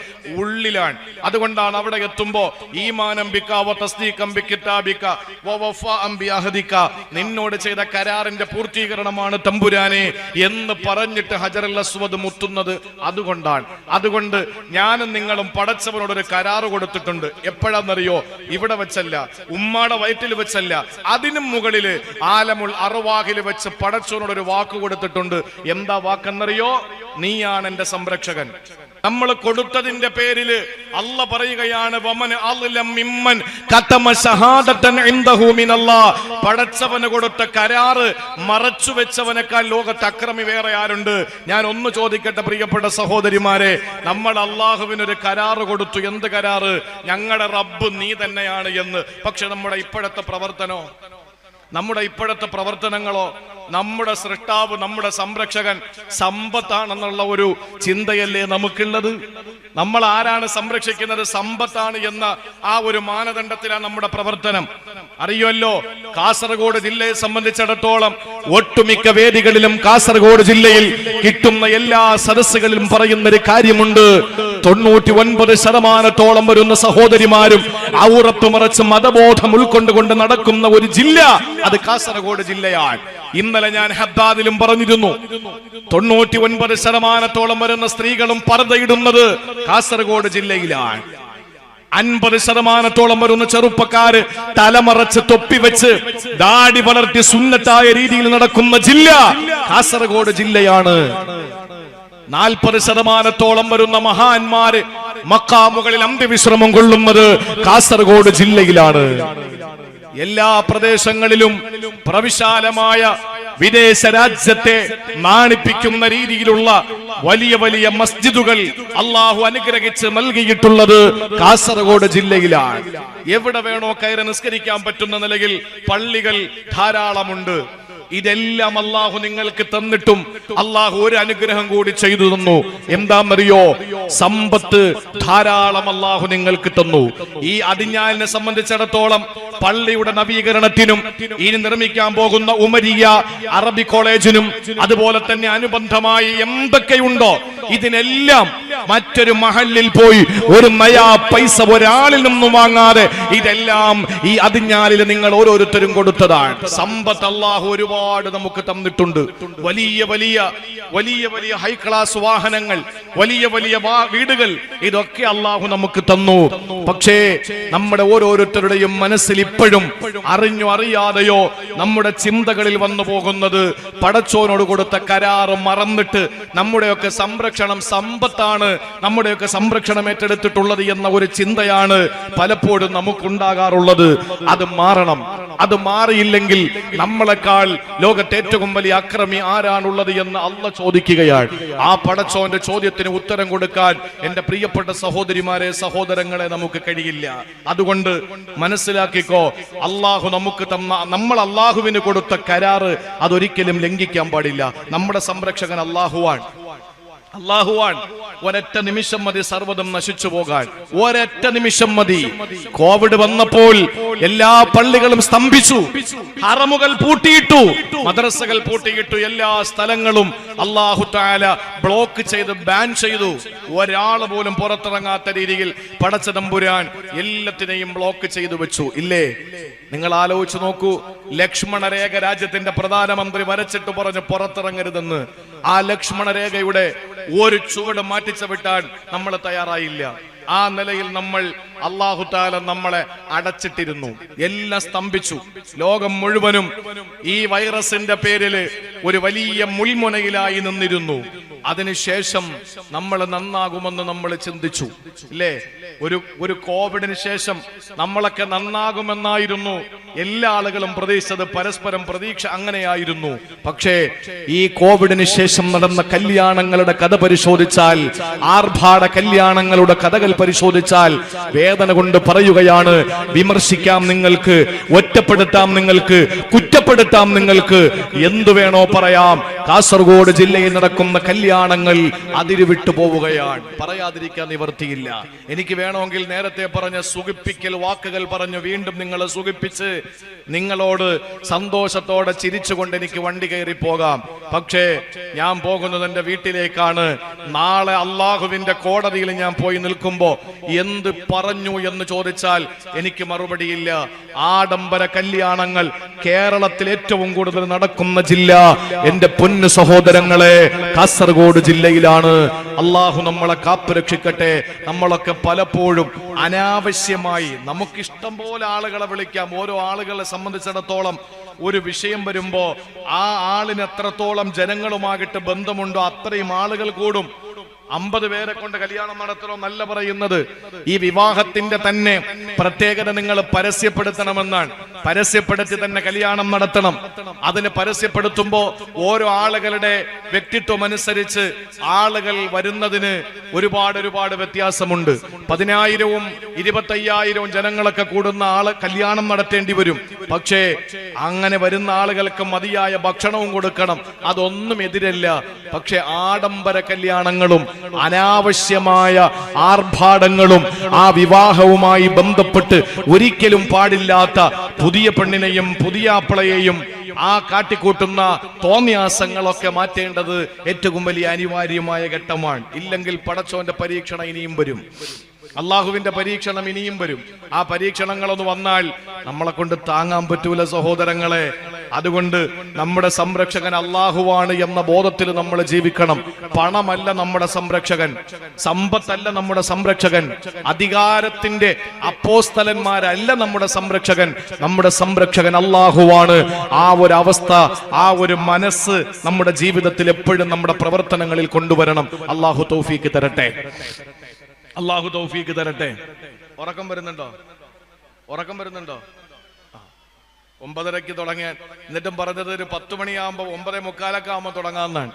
ഉള്ളിലാണ്. അതുകൊണ്ടാണ് അവിടെ എത്തുമ്പോ ഈമാനം ബിക വ തസ്ദീഖം ബികിതാബിക വ വഫാഅൻ ബിഅഹദിക, നിന്നോട് ചെയ്ത കരാറിന്റെ പൂർത്തീകരണമാണ് തമ്പുരാനെ എന്ന് പറഞ്ഞിട്ട് ഹജറുൽ അസ്വദ് മുത്തുന്നത് അതുകൊണ്ടാണ്. അതുകൊണ്ട് ഞാനും നിങ്ങളും പടച്ചവനോടൊരു കരാറ് കൊടുത്തിട്ടുണ്ട്. എപ്പോഴാണെന്നറിയോ? ഇവിടെ വെച്ചല്ല, ഉമ്മാടെ വയറ്റിൽ വെച്ചല്ല, അതിനും മുകളില് ആലമുൽ അർവാഹിൽ വെച്ച് പടച്ചവനോടൊരു വാക്ക് കൊടുത്തിട്ടുണ്ട്. എന്താ വാക്കെന്നറിയോ? നീയാണ് എന്റെ സംരക്ഷകൻ. നമ്മൾ കൊടുത്തതിന്റെ പേരില് അല്ല പറയുകയാണ്, വമൻ അളലം മിമ്മൻ കതമ ഷഹാദതൻ ഇൻദഹു മിനല്ലാഹ്, പടച്ചവന് കൊടുത്ത കരാറ് മറച്ചു വെച്ചവനേക്കാൾ ലോകത്ത് അക്രമി വേറെ ആരുണ്ട്? ഞാൻ ഒന്ന് ചോദിക്കട്ടെ പ്രിയപ്പെട്ട സഹോദരിമാരെ, നമ്മൾ അള്ളാഹുവിനൊരു കരാറ് കൊടുത്തു. എന്ത് കരാറ്? ഞങ്ങളുടെ റബ്ബ് നീ തന്നെയാണ് എന്ന്. പക്ഷെ നമ്മുടെ ഇപ്പോഴത്തെ പ്രവർത്തനങ്ങളോ, നമ്മുടെ സൃഷ്ടാവ്, നമ്മുടെ സംരക്ഷകൻ സമ്പത്താണെന്നുള്ള ഒരു ചിന്തയല്ലേ നമുക്കുള്ളത്? നമ്മൾ ആരാണ് സംരക്ഷിക്കുന്നത്? സമ്പത്താണ് എന്ന ആ ഒരു മാനദണ്ഡത്തിലാണ് നമ്മുടെ പ്രവർത്തനം. അറിയുമല്ലോ, കാസർഗോഡ് ജില്ലയെ സംബന്ധിച്ചിടത്തോളം ഒട്ടുമിക്ക വേദികളിലും കാസർഗോഡ് ജില്ലയിൽ കിട്ടുന്ന എല്ലാ സദസ്സുകളിലും പറയുന്നൊരു കാര്യമുണ്ട്. 99% വരുന്ന സഹോദരിമാരും ഔറത്ത് മറച്ച് മതബോധം ഉൾക്കൊണ്ടുകൊണ്ട് നടക്കുന്ന ഒരു ജില്ല അത് കാസർഗോഡ് ജില്ലയാണ്. ഇന്നലെ ഞാൻ ഹദ്ദാദിലും പറഞ്ഞിരുന്നു, 99% വരുന്ന സ്ത്രീകളും പർദ്ദയിടുന്നത് കാസർഗോഡ് ജില്ലയിലാണ്. 50% വരുന്ന ചെറുപ്പക്കാര് തലമറച്ച് തൊപ്പിവെച്ച് ദാടി വളർത്തി സുന്നത്തായ രീതിയിൽ നടക്കുന്ന ജില്ല കാസർഗോഡ് ജില്ലയാണ്. 40% വരുന്ന മഹാന്മാര് മക്കാമുകളിൽ അന്ത്യവിശ്രമം കൊള്ളുന്നത് കാസർഗോഡ് ജില്ലയിലാണ്. എല്ലാ പ്രദേശങ്ങളിലും പ്രവിശാലമായ വിദേശ രാജ്യത്തെ നാണിപ്പിക്കുന്ന രീതിയിലുള്ള വലിയ വലിയ മസ്ജിദുകൾ അള്ളാഹു അനുഗ്രഹിച്ച് നൽകിയിട്ടുള്ളത് കാസർഗോഡ് ജില്ലയിലാണ്. എവിടെ വേണോ കയറി നിസ്കരിക്കാൻ പറ്റുന്ന നിലയിൽ പള്ളികൾ ധാരാളമുണ്ട്. ഇതെല്ലാം അള്ളാഹു നിങ്ങൾക്ക് തന്നിട്ടും അള്ളാഹു ഒരു അനുഗ്രഹം കൂടി ചെയ്തു തന്നു. എന്താണെന്നറിയോ? സമ്പത്ത് ധാരാളം അള്ളാഹു നിങ്ങൾക്ക് തന്നു. ഈ അതിഞ്ഞാലിനെ സംബന്ധിച്ചിടത്തോളം പള്ളിയുടെ നവീകരണത്തിനും ഇനി നിർമ്മിക്കാൻ പോകുന്ന ഉമരിയ അറബി കോളേജിനും അതുപോലെ തന്നെ അനുബന്ധമായി എന്തൊക്കെയുണ്ടോ ഇതിനെല്ലാം മറ്റൊരു മഹല്ലിൽ പോയി ഒരു നയാ പൈസ ഒരാളിൽ നിന്നും വാങ്ങാതെ ഇതെല്ലാം ഈ അതിഞ്ഞാലിൽ നിങ്ങൾ ഓരോരുത്തരും കൊടുത്തതാണ്. സമ്പത്ത് അള്ളാഹു ഒരുപാട് നമുക്ക് തന്നിട്ടുണ്ട്. വലിയ വലിയ വലിയ വലിയ ഹൈ ക്ലാസ് വാഹനങ്ങൾ, വലിയ വലിയ വീടുകൾ, ഇതൊക്കെ അള്ളാഹു നമുക്ക് തന്നു. പക്ഷേ നമ്മുടെ ഓരോരുത്തരുടെയും മനസ്സിൽ ഇപ്പോഴും അറിഞ്ഞോ അറിയാതെയോ നമ്മുടെ ചിന്തകളിൽ വന്നു പോകുന്നത് പടച്ചോനോട് കൊടുത്ത കരാറ് മറന്നിട്ട് നമ്മുടെയൊക്കെ സംരക്ഷണം സമ്പത്താണ്, നമ്മുടെയൊക്കെ സംരക്ഷണം ഏറ്റെടുത്തിട്ടുള്ളത് എന്ന ഒരു ചിന്തയാണ് പലപ്പോഴും നമുക്കുണ്ടാകാറുള്ളത്. അത് മാറണം. അത് മാറിയില്ലെങ്കിൽ നമ്മളെക്കാൾ ലോകത്തെ ഏറ്റവും വലിയ അക്രമി ആരാണുള്ളത് എന്ന് അള്ളാഹ് ചോദിക്കുകയാണ്. ആ പടച്ചോന്റെ ചോദ്യത്തിന് ഉത്തരം കൊടുക്കാൻ എന്റെ പ്രിയപ്പെട്ട സഹോദരിമാരെ, സഹോദരങ്ങളെ, നമുക്ക് കഴിയില്ല. അതുകൊണ്ട് മനസ്സിലാക്കിക്കോ, അള്ളാഹു നമുക്ക് തന്ന, നമ്മൾ അള്ളാഹുവിന് കൊടുത്ത കരാറ് അതൊരിക്കലും ലംഘിക്കാൻ പാടില്ല. നമ്മുടെ സംരക്ഷകൻ അള്ളാഹുവാൻ. ഒരൊറ്റ നിമിഷം മതി സർവ്വതും നശിച്ചു പോകാൻ. ഒരൊറ്റ നിമിഷം മതി. കോവിഡ് വന്നപ്പോൾ എല്ലാ പള്ളികളും സ്തംഭിച്ചു, ഹറമുകൾ പൂട്ടിയിട്ടു, മദ്രസകൾ പൂട്ടിയിട്ടു, എല്ലാ സ്ഥലങ്ങളും അല്ലാഹു തആല ബ്ലോക്ക് ചെയ്ത് ബാൻ ചെയ്തു. ഒരാൾ പോലും പുറത്തിറങ്ങാത്ത രീതിയിൽ പടച്ച തമ്പുരാൻ എല്ലാത്തിനെയും ബ്ലോക്ക് ചെയ്തു വെച്ചു. ഇല്ലേ? നിങ്ങൾ ആലോചിച്ച് നോക്കൂ. ലക്ഷ്മണ രേഖ രാജ്യത്തിന്റെ പ്രധാനമന്ത്രി വരച്ചിട്ട് പറഞ്ഞു പുറത്തിറങ്ങരുതെന്ന്. ആ ലക്ഷ്മണ രേഖയുടെ ഒരു ചുവട് മാറ്റിച്ച വിട്ടാൻ നമ്മൾ തയ്യാറായില്ല. ആ നിലയിൽ നമ്മൾ അല്ലാഹു തആല നമ്മളെ അടച്ചിട്ടിരുന്നു. എല്ലാം സ്തംഭിച്ചു. ലോകം മുഴുവനും ഈ വൈറസിന്റെ പേരിൽ ഒരു വലിയ മുൾമുനയിലായി നിന്നിരുന്നു. അതിനുശേഷം നമ്മൾ നന്നാകുമെന്ന് നമ്മൾ ചിന്തിച്ചു ഇല്ലേ? ഒരു കോവിഡിന് ശേഷം നമ്മളൊക്കെ നന്നാകുമെന്നായിരുന്നു എല്ലാ ആളുകളും പ്രതീക്ഷിച്ചത്. പരസ്പരം പ്രതീക്ഷ അങ്ങനെയായിരുന്നു. പക്ഷേ ഈ കോവിഡിന് ശേഷം നടന്ന കല്യാണങ്ങളുടെ കഥ പരിശോധിച്ചാൽ, ആർഭാട കല്യാണങ്ങളുടെ കഥകൾ പരിശോധിച്ചാൽ വേദന കൊണ്ട് പറയുകയാണ്, വിമർശിക്കാം നിങ്ങൾക്ക്, ഒറ്റപ്പെടുത്താം നിങ്ങൾക്ക്, കുറ്റപ്പെടുത്താം നിങ്ങൾക്ക്, എന്തു വേണോ പറയാം. കാസർഗോഡ് ജില്ലയിൽ നടക്കുന്ന കല്യാണങ്ങൾ അതിരുവിട്ടു പോവുകയാണ്. പറയാതിരിക്കാൻ നിവർത്തിയില്ല. എനിക്ക് വേണമെങ്കിൽ നേരത്തെ പറഞ്ഞ സുഖിപ്പിക്കൽ വാക്കുകൾ പറഞ്ഞു വീണ്ടും നിങ്ങളെ സുഖിപ്പിച്ച് നിങ്ങളോട് സന്തോഷത്തോടെ ചിരിച്ചുകൊണ്ട് എനിക്ക് വണ്ടി കയറി പോകാം. പക്ഷേ ഞാൻ പോകുന്നത് എന്റെ വീട്ടിലേക്കാണ്. നാളെ അള്ളാഹുവിന്റെ കോടതിയിൽ ഞാൻ പോയി നിൽക്കുമ്പോ എന്ത് പറഞ്ഞു എന്ന് ചോദിച്ചാൽ എനിക്ക് മറുപടിയില്ല. ആഡംബര കല്യാണങ്ങൾ കേരളത്തിൽ ഏറ്റവും കൂടുതൽ നടക്കുന്ന ജില്ല എന്റെ പൊന്നു സഹോദരങ്ങളെ കാസർഗോഡ് ജില്ലയിലാണ്. അള്ളാഹു നമ്മളെ കാത്തുരക്ഷിക്കട്ടെ. നമ്മളൊക്കെ പലപ്പോഴും അനാവശ്യമായി നമുക്കിഷ്ടം പോലെ ആളുകളെ വിളിക്കാം. ഓരോ ആളുകളെ സംബന്ധിച്ചിടത്തോളം ഒരു വിഷയം വരുമ്പോ ആ ആളിന് എത്രത്തോളം ജനങ്ങളുമായിട്ട് ബന്ധമുണ്ടോ അത്രയും ആളുകൾ കൂടും. 50 പേരെ കൊണ്ട് കല്യാണം നടത്തണമെന്നല്ല പറയുന്നത്. ഈ വിവാഹത്തിന്റെ തന്നെ പ്രത്യേകത നിങ്ങൾ പരസ്യപ്പെടുത്തണമെന്നാണ്. പരസ്യപ്പെടുത്തി തന്നെ കല്യാണം നടത്തണം. അതിന് പരസ്യപ്പെടുത്തുമ്പോ ഓരോ ആളുകളുടെ വ്യക്തിത്വം അനുസരിച്ച് ആളുകൾ വരുന്നതിന് ഒരുപാട് വ്യത്യാസമുണ്ട്. 10,000-ഉം 25,000-ഉം ജനങ്ങളൊക്കെ കൂടുന്ന ആള് കല്യാണം നടത്തേണ്ടി വരും. പക്ഷേ അങ്ങനെ വരുന്ന ആളുകൾക്ക് മതിയായ ഭക്ഷണവും കൊടുക്കണം. അതൊന്നും എതിരല്ല. പക്ഷെ ആഡംബര കല്യാണങ്ങളും അനാവശ്യമായ ആർഭാടങ്ങളും ആ വിവാഹവുമായി ബന്ധപ്പെട്ട് ഒരിക്കലും പാടില്ലാത്ത പുതിയ പെണ്ണിനെയും പുതിയ ആപ്പിളയെയും ആ കാട്ടിക്കൂട്ടുന്ന തോന്നിയാസങ്ങളൊക്കെ മാറ്റേണ്ടത് ഏറ്റവും വലിയ അനിവാര്യമായ ഘട്ടമാണ്. ഇല്ലെങ്കിൽ പടച്ചോന്റെ പരീക്ഷണം ഇനിയും വരും. അള്ളാഹുവിന്റെ പരീക്ഷണം ഇനിയും വരും. ആ പരീക്ഷണങ്ങളൊന്ന് വന്നാൽ നമ്മളെ കൊണ്ട് താങ്ങാൻ പറ്റൂല സഹോദരങ്ങളെ. അതുകൊണ്ട് നമ്മുടെ സംരക്ഷകൻ അള്ളാഹുവാണ് എന്ന ബോധത്തിൽ നമ്മൾ ജീവിക്കണം. പണമല്ല നമ്മുടെ സംരക്ഷകൻ, സമ്പത്തല്ല നമ്മുടെ സംരക്ഷകൻ, അധികാരത്തിന്റെ അപ്പോസ്തലന്മാരല്ല നമ്മുടെ സംരക്ഷകൻ. നമ്മുടെ സംരക്ഷകൻ അള്ളാഹുവാണ്. ആ ഒരു അവസ്ഥ, ആ ഒരു മനസ്സ് നമ്മുടെ ജീവിതത്തിൽ എപ്പോഴും നമ്മുടെ പ്രവർത്തനങ്ങളിൽ കൊണ്ടുവരണം. അള്ളാഹു തൗഫീക്ക് തരട്ടെ. അള്ളാഹു തൗഫീക്ക് തരട്ടെ. ഉറക്കം വരുന്നുണ്ടോ? 9:30 തുടങ്ങിയാൽ എന്നിട്ടും പറഞ്ഞത് ഒരു 10 മണിയാകുമ്പോ 9:45 ആകുമ്പോ തുടങ്ങാന്നാണ്.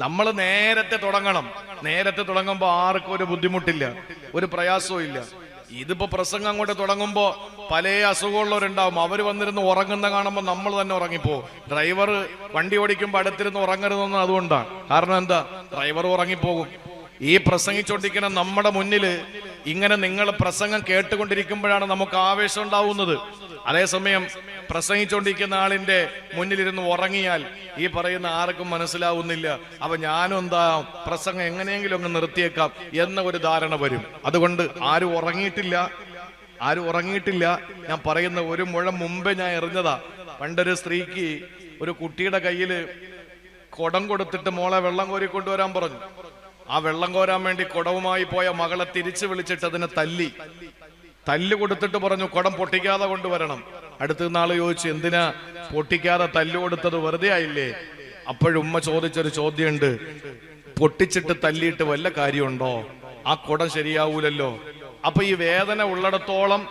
നമ്മൾ നേരത്തെ തുടങ്ങണം. നേരത്തെ തുടങ്ങുമ്പോ ആർക്കും ഒരു ബുദ്ധിമുട്ടില്ല, ഒരു പ്രയാസവും ഇല്ല. ഇതിപ്പോ പ്രസംഗം അങ്ങോട്ട് തുടങ്ങുമ്പോ പല അസുഖമുള്ളവരുണ്ടാവും. അവര് വന്നിരുന്ന് ഉറങ്ങുന്ന കാണുമ്പോൾ നമ്മൾ തന്നെ ഉറങ്ങിപ്പോവും. ഡ്രൈവർ വണ്ടി ഓടിക്കുമ്പോ അടുത്തിരുന്ന് ഉറങ്ങരുതെന്ന് അതുകൊണ്ടാണ്. കാരണം എന്താ? ഡ്രൈവർ ഉറങ്ങിപ്പോകും. ഈ പ്രസംഗിച്ചോണ്ടിരിക്കുന്ന നമ്മുടെ മുന്നിൽ ഇങ്ങനെ നിങ്ങൾ പ്രസംഗം കേട്ടുകൊണ്ടിരിക്കുമ്പോഴാണ് നമുക്ക് ആവേശം ഉണ്ടാവുന്നത്. അതേസമയം പ്രസംഗിച്ചോണ്ടിരിക്കുന്ന ആളിന്റെ മുന്നിലിരുന്ന് ഉറങ്ങിയാൽ ഈ പറയുന്ന ആർക്കും മനസ്സിലാവുന്നില്ല. അപ്പൊ ഞാനും എന്താ പ്രസംഗം എങ്ങനെയെങ്കിലും ഒന്ന് നിർത്തിയേക്കാം എന്ന ഒരു ധാരണ വരും. അതുകൊണ്ട് ആരും ഉറങ്ങിയിട്ടില്ല. ഞാൻ പറയുന്ന ഒരു മുഴം മുമ്പേ ഞാൻ എറിഞ്ഞതാ. പണ്ടൊരു സ്ത്രീക്ക് ഒരു കുട്ടിയുടെ കയ്യിൽ കുടം കൊടുത്തിട്ട് മോളെ വെള്ളം കോരി കൊണ്ടുവരാൻ പറഞ്ഞു. ആ വെള്ളം കോരാൻ വേണ്ടി കുടവുമായി പോയ മകളെ തിരിച്ചു വിളിച്ചിട്ട് അതിനെ തല്ല് കൊടുത്തിട്ട് പറഞ്ഞു കുടം പൊട്ടിക്കാതെ കൊണ്ടുവരണം. അടുത്ത നാള് ചോദിച്ചു, എന്തിനാ പൊട്ടിക്കാതെ തല്ല് കൊടുത്തത്? വെറുതെ ആയില്ലേ? അപ്പോഴുമ്മ ചോദിച്ചൊരു ചോദ്യമുണ്ട്, പൊട്ടിച്ചിട്ട് തല്ലിയിട്ട് വല്ല കാര്യമുണ്ടോ? ആ കുടം ശരിയാവൂലല്ലോ. അപ്പൊ ഈ വേദന ഉള്ളിടത്തോളം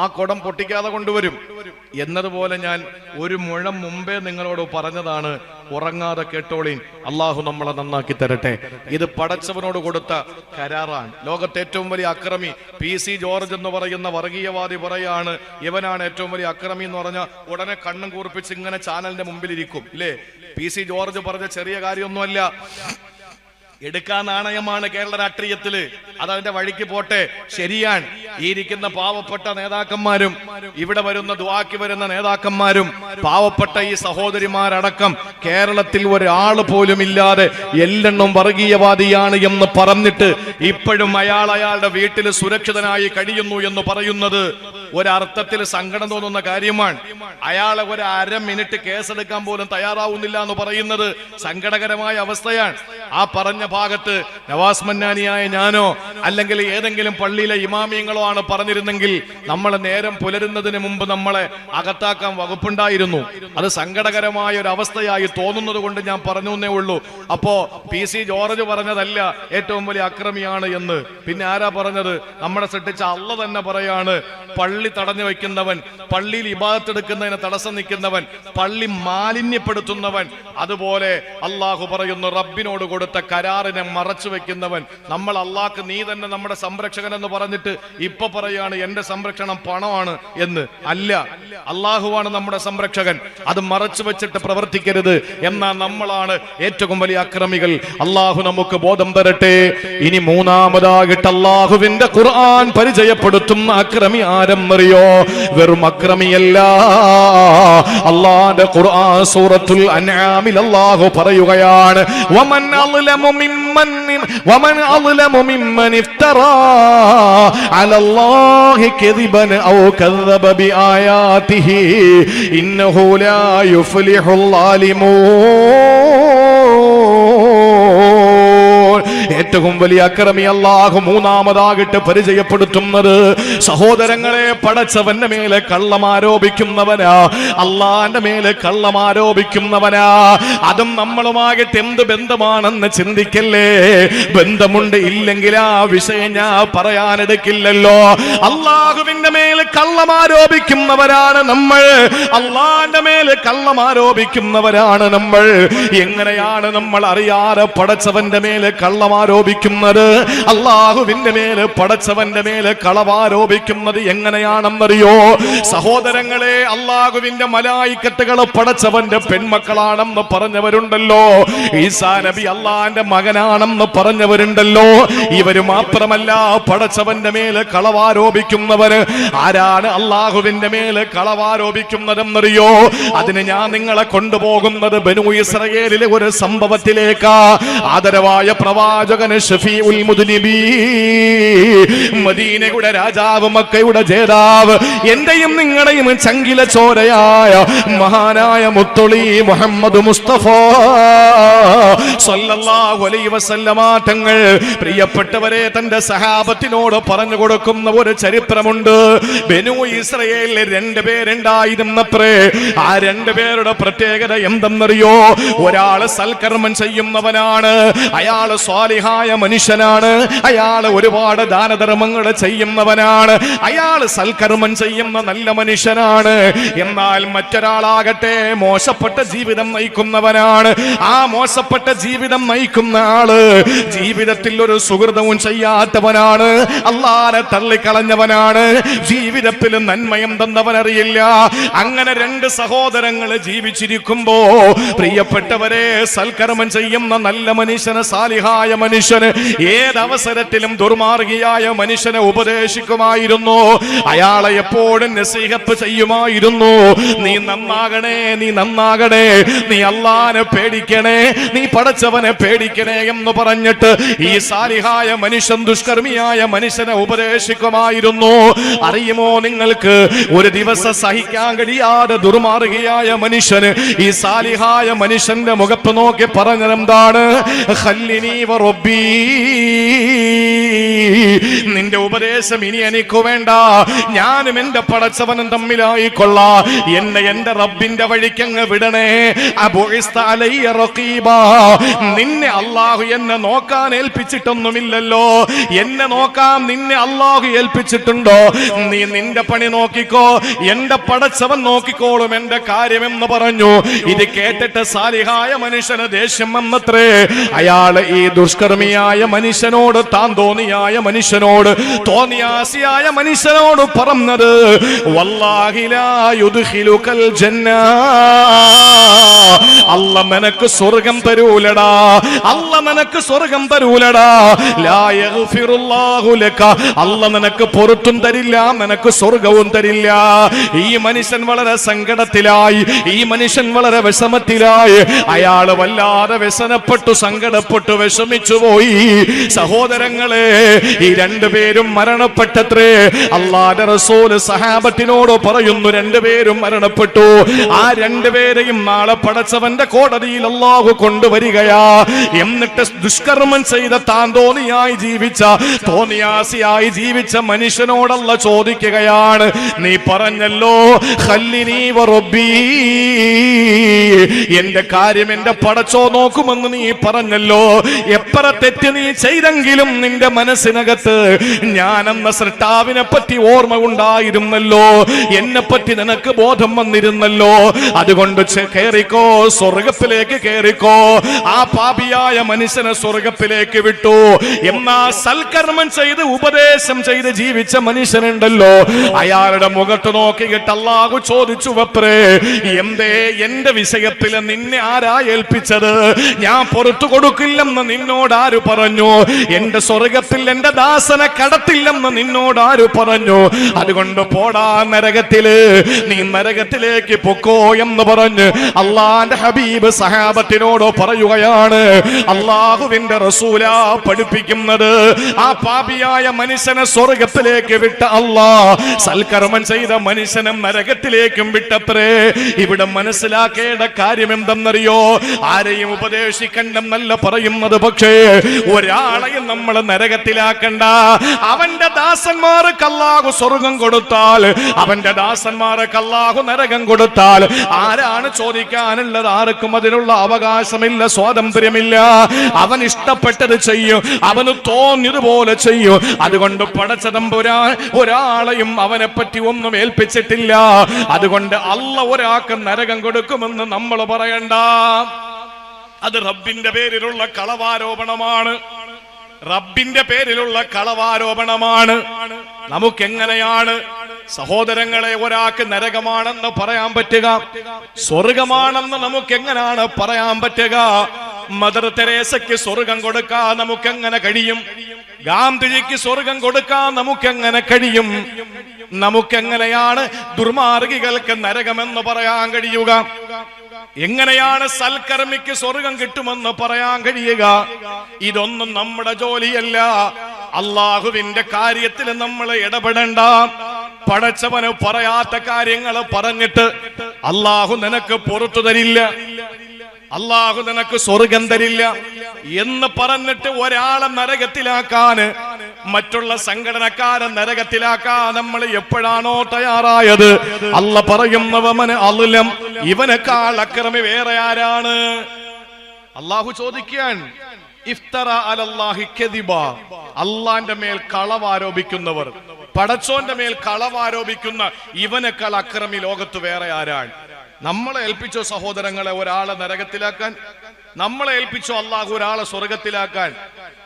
ആ കുടം പൊട്ടിക്കാതെ കൊണ്ടുവരും എന്നതുപോലെ ഞാൻ ഒരു മുഴം മുമ്പേ നിങ്ങളോട് പറഞ്ഞതാണ്, ഉറങ്ങാതെ കേട്ടോളീൻ. അള്ളാഹു നമ്മളെ നന്നാക്കി തരട്ടെ. ഇത് പടച്ചവനോട് കൊടുത്ത കരാറാണ്. ലോകത്തെ ഏറ്റവും വലിയ അക്രമി PC ജോർജ് എന്ന് പറയുന്ന വർഗീയവാദി പറയാണ്, ഇവനാണ് ഏറ്റവും വലിയ അക്രമി എന്ന് പറഞ്ഞ ഉടനെ കണ്ണും കൂർപ്പിച്ച് ഇങ്ങനെ ചാനലിന്റെ മുമ്പിൽ ഇരിക്കും ഇല്ലേ? PC ജോർജ് പറഞ്ഞ ചെറിയ കാര്യമൊന്നുമല്ല. എടുക്കാൻ നാണയമാണ് കേരള രാഷ്ട്രീയത്തില്. അതതിന്റെ വഴിക്ക് പോട്ടെ, ശരിയാണ്. ഈ ഇരിക്കുന്ന പാവപ്പെട്ട നേതാക്കന്മാരും ഇവിടെ വരുന്ന ദുആക്ക് വരുന്ന നേതാക്കന്മാരും പാവപ്പെട്ട ഈ സഹോദരിമാരടക്കം കേരളത്തിൽ ഒരാൾ പോലും ഇല്ലാതെ എല്ലെണ്ണം വർഗീയവാദിയാണ് എന്ന് പറഞ്ഞിട്ട് ഇപ്പോഴും അയാളുടെ വീട്ടിൽ സുരക്ഷിതനായി കഴിയുന്നു എന്ന് പറയുന്നത് ഒരർത്ഥത്തിൽ സങ്കടം തോന്നുന്ന കാര്യമാണ്. അയാളെ ഒരു അര മിനിറ്റ് കേസെടുക്കാൻ പോലും തയ്യാറാവുന്നില്ല എന്ന് പറയുന്നത് സങ്കടകരമായ അവസ്ഥയാണ്. ആ പറഞ്ഞ ഭാഗത്ത് നവാസ് മന്നാനിയായ ഞാനോ അല്ലെങ്കിൽ ഏതെങ്കിലും പള്ളിയിലെ ഇമാമിയങ്ങളോ ആണ് പറഞ്ഞിരുന്നെങ്കിൽ നമ്മളെ നേരം പുലരുന്നതിന് മുമ്പ് നമ്മളെ അകത്താക്കാൻ വകുപ്പുണ്ടായിരുന്നു. അത് സങ്കടകരമായ ഒരു അവസ്ഥയായി തോന്നുന്നത് കൊണ്ട് ഞാൻ പറഞ്ഞു എന്നേ ഉള്ളൂ. അപ്പോ PC ജോർജ് പറഞ്ഞതല്ല ഏറ്റവും വലിയ അക്രമിയാണ് എന്ന്. പിന്നെ ആരാ പറഞ്ഞത്? നമ്മളെ സൃഷ്ടിച്ച അള്ള തന്നെ പറയാണ്, പള്ളി തടഞ്ഞു വെക്കുന്നവൻ, പള്ളിയിൽ ഇബാദത്ത് എടുക്കുന്നതിന് തടസ്സം നിൽക്കുന്നവൻ, പള്ളി മാലിന്യപ്പെടുത്തുന്നവൻ, അതുപോലെ അള്ളാഹു പറയുന്നു റബ്ബിനോട് കൊടുത്ത കരാറിനെ മറച്ചു വെക്കുന്നവൻ. നമ്മൾ അള്ളാഹ്ക്ക് നീ തന്നെ നമ്മുടെ സംരക്ഷകൻ എന്ന് പറഞ്ഞിട്ട് ഇപ്പൊ പറയാണ് എന്റെ സംരക്ഷണം പണമാണ് എന്ന്. അല്ല, അള്ളാഹുവാണ് നമ്മുടെ സംരക്ഷകൻ. അത് മറച്ചു വെച്ചിട്ട് പ്രവർത്തിക്കരുത്. എന്നാൽ നമ്മളാണ് ഏറ്റവും വലിയ അക്രമികൾ. അള്ളാഹു നമുക്ക് ബോധം തരട്ടെ. ഇനി മൂന്നാമതായിട്ട് അള്ളാഹുവിന്റെ ഖുർആൻ പരിചയപ്പെടുത്തുന്ന അക്രമി ആരെന്നറിയോ? വെറും അക്രമിയല്ല. അള്ളാഹുവിന്റെ ഖുർആൻ സൂറത്തുൽ അൻആമിൽ അള്ളാഹു പറയുകയാണ്, വമൻ അളലമു മിമ്മൻ ഇഫ്തറാ അലല്ലാഹി കദിബൻ ഔ കദബ ബിആയാതിഹി ഇന്നഹു ലാ യുഫ്ലിഹുൽ ളാലിമൂൻ. ഏറ്റവും വലിയ അക്രമി അല്ലാഹു മൂന്നാമതാകിട്ട് പരിചയപ്പെടുത്തുന്നത് സഹോദരങ്ങളെ പടച്ചവന്റെ മേലെ കള്ളം ആരോപിക്കുന്നവനാ, അള്ളാന്റെ മേലെ കള്ളം ആരോപിക്കുന്നവനാ. അതും നമ്മളുമായിട്ട് എന്ത് ബന്ധമാണെന്ന് ചിന്തിക്കല്ലേ. ബന്ധമുണ്ട്, ഇല്ലെങ്കിൽ ആ വിഷയം ഞാൻ പറയാനെടുക്കില്ലല്ലോ. അള്ളാഹുവിന്റെ മേലെ കള്ളം ആരോപിക്കുന്നവരാണ് നമ്മൾ, അള്ളാന്റെ മേലെ കള്ളം ആരോപിക്കുന്നവരാണ് നമ്മൾ. എങ്ങനെയാണ് നമ്മൾ അറിയാതെ പടച്ചവന്റെ മേലെ കള്ളം ആരോപിക്കുന്നത്? അള്ളാഹുവിന്റെ മേലെ പടച്ചവന്റെ മേലെ കളവാരോപിക്കുന്നത് എങ്ങനെയാണെന്നറിയോ സഹോദരങ്ങളെ? അള്ളാഹുവിന്റെ മലായിക്കത്തുകൾ പടച്ചവന്റെ പെൺമക്കളാണെന്ന് പറഞ്ഞവരുണ്ടല്ലോ. ഈസാ നബി അള്ളാന്റെ മകനാണെന്ന് പറഞ്ഞവരുണ്ടല്ലോ. ഇവര് മാത്രമല്ല, പടച്ചവന്റെ മേലെ കളവാരോപിക്കുന്നവര് ആരാണ്? അള്ളാഹുവിന്റെ മേലെ കളവാരോപിക്കുന്നതെന്നറിയോ? അതിന് ഞാൻ നിങ്ങളെ കൊണ്ടുപോകുന്നത് ബനൂ ഇസ്രായേലിലെ ഒരു സംഭവത്തിലേക്കാ. ആദരവായ പ്രവാചകൻ ഷഫീഉൽ മുദ്നിബീൻ, മദീനയുടെ രാജാവ്, മക്കയുടെ ജേതാവ്, എന്റെയും നിങ്ങളുടെയും ചങ്കില ചോരയായ മഹാനായ മുത്തൊളി മുഹമ്മദ് മുസ്തഫ സല്ലല്ലാഹു അലൈഹി വസല്ലമ തങ്ങൾ പ്രിയപ്പെട്ടവരെ തന്റെ സഹാബത്തിനോട് പറഞ്ഞു കൊടുക്കുന്ന ഒരു ചരിത്രമുണ്ട്. ബനൂ ഇസ്രായേലിൽ 2 പേരുണ്ടായിരുന്നത്രേ. ആ 2 പേരുടെ പ്രത്യേകത എന്തെന്നറിയോ? ഒരാള് സൽക്കർമ്മം ചെയ്യുന്നവനാണ്, അയാള് സ്വാലിഹായ മനുഷ്യനാണ്, അയാള് ഒരുപാട് ദാനധർമ്മങ്ങൾ ചെയ്യുന്നവനാണ്, അയാള് സൽക്കർമ്മം ചെയ്യുന്ന നല്ല മനുഷ്യനാണ്. എന്നാൽ മറ്റൊരാളാകട്ടെ മോശപ്പെട്ട ജീവിതം നയിക്കുന്നവനാണ്. ആ മോശപ്പെട്ട ജീവിതം നയിക്കുന്ന ആള് ജീവിതത്തിൽ ഒരു സുഹൃതവും ചെയ്യാത്തവനാണ്, അല്ലാഹുവിനെ തള്ളിക്കളഞ്ഞവനാണ്, ജീവിതത്തിൽ നന്മയും തന്നവനറിയില്ല. അങ്ങനെ 2 സഹോദരങ്ങൾ ജീവിച്ചിരിക്കുമ്പോ പ്രിയപ്പെട്ടവരെ സൽക്കർമ്മം ചെയ്യുന്ന നല്ല മനുഷ്യന്, സാലിഹായ മനുഷ്യന് ഏതവസരത്തിലും ദുർമാർഗിയായ മനുഷ്യനെ ഉപദേശിക്കുമായിരുന്നു. അയാളെ എപ്പോഴും നസീഹത്ത് ചെയ്യുമായിരുന്നു. നീ നന്നാകണേ, നീ നന്നാകണേ, നീ അല്ലാഹുവിനെ പേടിക്കണേ, നീ പടച്ചവനെ പേടിക്കണേ എന്ന് പറഞ്ഞിട്ട് ഈ സാലിഹായ മനുഷ്യൻ ദുഷ്കർമ്മിയായ മനുഷ്യനെ ഉപദേശിക്കുമായിരുന്നു. അറിയുമോ നിങ്ങൾക്ക്? ഒരു ദിവസം സഹിക്കാൻ കഴിയാതെ ദുർമാർഗിയായ മനുഷ്യന് ഈ സാലിഹായ മനുഷ്യന്റെ മുഖത്ത് നോക്കി പറഞ്ഞതെന്താണ്? ഖല്ലിനി വറബ്ബി, നിന്റെ ഉപദേശം ഇനി എനിക്ക് വേണ്ട, ഞാനും എന്റെ പടച്ചവനും തമ്മിലായിക്കൊള്ളാ, എന്നെ എന്റെ റബ്ബിന്റെ വഴിക്കങ്ങ് വിടണേ. അബുഇസ്ത അലയ്യ റഖീബാ, നിന്നെ അല്ലാഹു എന്നെ നോക്കാൻ ഏൽപ്പിച്ചിട്ടൊന്നുമില്ലല്ലോ, എന്നെ നോക്കാൻ നിന്നെ അല്ലാഹു ഏൽപ്പിച്ചിട്ടുണ്ടോ? നീ നിന്റെ പണി നോക്കിക്കോ, എന്റെ പടച്ചവൻ നോക്കിക്കോളും എന്റെ കാര്യമെന്ന് പറഞ്ഞു. ഇത് കേട്ടിട്ട് സാലിഹായ മനുഷ്യന് ദേഷ്യം വന്നത്രേ. അയാള് ഈ ദുഷ്കർമ്മിയായ മനുഷ്യനോട്, താന്തോന്നിയായ മനുഷ്യനോട്, തോന്നിയാസിയായ മനുഷ്യനോട് പറഞ്ഞത്, വല്ലാഹി ലാ യുദ്ഖിലുകൽ ജന്ന, അല്ല നിനക്ക് സ്വർഗം തരൂലടാ, അല്ല നിനക്ക് സ്വർഗം തരൂലടാ. ലാ യഗ്ഫിറുല്ലാഹു ലക, അല്ല നിനക്ക് പൊറുത്തും തരില്ല, നിനക്ക് സ്വർഗവും തരില്ല. ഈ മനുഷ്യൻ വളരെ സങ്കടത്തിലായി, ഈ മനുഷ്യൻ വളരെ വിഷമത്തിലായി. അയാൾ വല്ലാതെ വ്യസനപ്പെട്ടു, സങ്കടപ്പെട്ടു, വിഷമിച്ചു പോയി. സഹോദരങ്ങളെ, ഈ രണ്ടുപേരും മരണപ്പെട്ടത്രേ. അല്ലാഹുവിന്റെ റസൂൽ സഹാബത്തിനോട് പറയുന്നു, രണ്ടുപേരും മരണപ്പെട്ടു. ആ രണ്ടുപേരെയും നാളെ പടച്ചവന്റെ കോടതിയിൽ അല്ലാഹു കൊണ്ടുവരികയാ. എന്നിട്ട് ദുഷ്കർമ്മം ചെയ്ത താന്തോന്നിയായി ജീവിച്ച, തോന്നിയാസിയായി ജീവിച്ച മനുഷ്യനോടല്ല ചോദിക്കുകയാണ്, നീ പറഞ്ഞല്ലോ ഖല്ലിനി വറബ്ബി, എന്റെ കാര്യം എന്റെ പടച്ചോ നോക്കുമെന്ന് നീ പറഞ്ഞല്ലോ. എത്ര തെറ്റ് നീ ചെയ്തെങ്കിലും നിന്റെ മനസ്സിനകത്ത് ഞാനെന്ന സൃഷ്ടാവിനെ പറ്റി ഓർമ്മ ഉണ്ടായിരുന്നല്ലോ, എന്നെ പറ്റി നിനക്ക് ബോധം വന്നിരുന്നല്ലോ. അതുകൊണ്ട് കേറിക്കോ, സ്വർഗത്തിലേക്ക് കേറിക്കോ. ആ പാപിയായ മനുഷ്യനെ സ്വർഗത്തിലേക്ക് വിട്ടു. എന്നാ സൽക്കർമ്മം ചെയ്ത് ഉപദേശം ചെയ്ത് ജീവിച്ച മനുഷ്യനുണ്ടല്ലോ, അയാളുടെ മുഖത്ത് നോക്കിയിട്ട് അല്ലാഹു ചോദിച്ചു, വപ്രേ എന്തേ എന്റെ വിഷയത്തിൽ നിന്നെ ആരാ ഏൽപ്പിച്ചത്? ഞാൻ പുറത്തു കൊടുക്കില്ലെന്ന് നിന്നോട് ആര് പറഞ്ഞു? എന്റെ സ്വർഗത്തിൽ എന്റെ ദാസനെ കടത്തില്ലെന്ന് നിന്നോട് ആര് പറഞ്ഞു? അതുകൊണ്ട് പോടാ നരകത്തില്, നീ നരകത്തിലേക്ക് പൊക്കോ എന്ന് പറഞ്ഞ് അള്ളാന്റെ ഹബീബ് സഹാബത്തിനോട് പറയുകയാണ്. അള്ളാഹുവിന്റെ റസൂലാ പഠിപ്പിക്കുന്നത്. ആ പാപിയായ മനുഷ്യനെ സ്വർഗത്തിലേക്ക് വിട്ട അല്ലാഹ് സൽക്കർമ്മം ചെയ്ത മനുഷ്യനെ നരകത്തിലേക്കും വിട്ടത്രേ. ഇവിടെ മനസ്സിലാക്കേണ്ട കാര്യം എന്തെന്നറിയോ? ആരെയും ഉപദേശിക്കണ്ടെന്നല്ല പറയുന്നത്, പക്ഷേ ഒരാളെയും നമ്മൾ നരകത്തിലാക്കണ്ട. അവന്റെ ദാസന്മാർക്ക് അല്ലാഹു സ്വർഗം കൊടുത്താൽ, അവന്റെ ദാസന്മാർക്ക് അല്ലാഹു നരകം കൊടുത്താൽ ആരാണ് ചോദിക്കാനുള്ളത്? ആർക്കും അതിനുള്ള അവകാശമില്ല, സ്വാതന്ത്ര്യമില്ല. അവൻ ഇഷ്ടപ്പെട്ടത് ചെയ്യും, അവന് തോന്നിയതുപോലെ ചെയ്യും. അതുകൊണ്ട് പടച്ചതമ്പുരാൻ ഒരാളെയും അവനെ പറ്റി ഒന്നും ഏൽപ്പിച്ചിട്ടില്ല. അതുകൊണ്ട് അല്ലാഹു ഒരാൾക്ക് നരകം കൊടുക്കുമെന്ന് നമ്മൾ പറയണ്ട. അത് റബ്ബിന്റെ പേരിലുള്ള കളവാരോപണമാണ്, റബ്ബിന്റെ പേരിലുള്ള കളവാരോപണമാണ്. നമുക്കെങ്ങനെയാണ് സഹോദരങ്ങളെ ഒരാൾക്ക് നരകമാണെന്ന് പറയാൻ പറ്റുക? സ്വർഗമാണെന്ന് നമുക്കെങ്ങനെയാണ് പറയാൻ പറ്റുക? മദർ തെരേസയ്ക്ക് സ്വർഗം കൊടുക്കാൻ നമുക്കെങ്ങനെ കഴിയും? ഗാന്ധിജിക്ക് സ്വർഗം കൊടുക്കാൻ നമുക്കെങ്ങനെ കഴിയും? നമുക്കെങ്ങനെയാണ് ദുർമാർഗികൾക്ക് നരകമെന്ന് പറയാൻ കഴിയുക? എങ്ങനെയാണ് സൽക്കർമ്മിക്ക് സ്വർഗം കിട്ടുമെന്ന് പറയാൻ കഴിയുക? ഇതൊന്നും നമ്മുടെ ജോലിയല്ല. അള്ളാഹുവിന്റെ കാര്യത്തിൽ നമ്മൾ ഇടപെടണ്ട. പടച്ചവന് പറയാത്ത കാര്യങ്ങൾ പറഞ്ഞിട്ട് അള്ളാഹു നിനക്ക് പുറത്തു തരില്ല, അള്ളാഹു നിനക്ക് സ്വർഗം തരില്ല എന്ന് പറഞ്ഞിട്ട് ഒരാളെ നരകത്തിലാക്കാൻ, മറ്റുള്ള സംഘടനക്കാരെ നരകത്തിലാക്കാൻ നമ്മൾ എപ്പോഴാണോ തയ്യാറായത്, അല്ല പറയുന്നവന് അളുലം, ഇവനേക്കാൾ അക്രമി വേറെ ആരാണ്? അള്ളാഹു ചോദിക്കാൻ, ഇഫ്തറ അലല്ലാഹി കദിബ, അള്ളാന്റെ മേൽ കളവാരോപിക്കുന്നവർ, പടച്ചോന്റെ മേൽ കളവാരോപിക്കുന്ന ഇവനേക്കാൾ അക്രമി ലോകത്ത് വേറെ ആരാണ്? നമ്മളെ ഏൽപ്പിച്ചോ സഹോദരങ്ങളെ ഒരാളെ നരകത്തിലാക്കാൻ? നമ്മളെ ഏൽപ്പിച്ചോ അള്ളാഹു ഒരാളെ സ്വർഗത്തിലാക്കാൻ?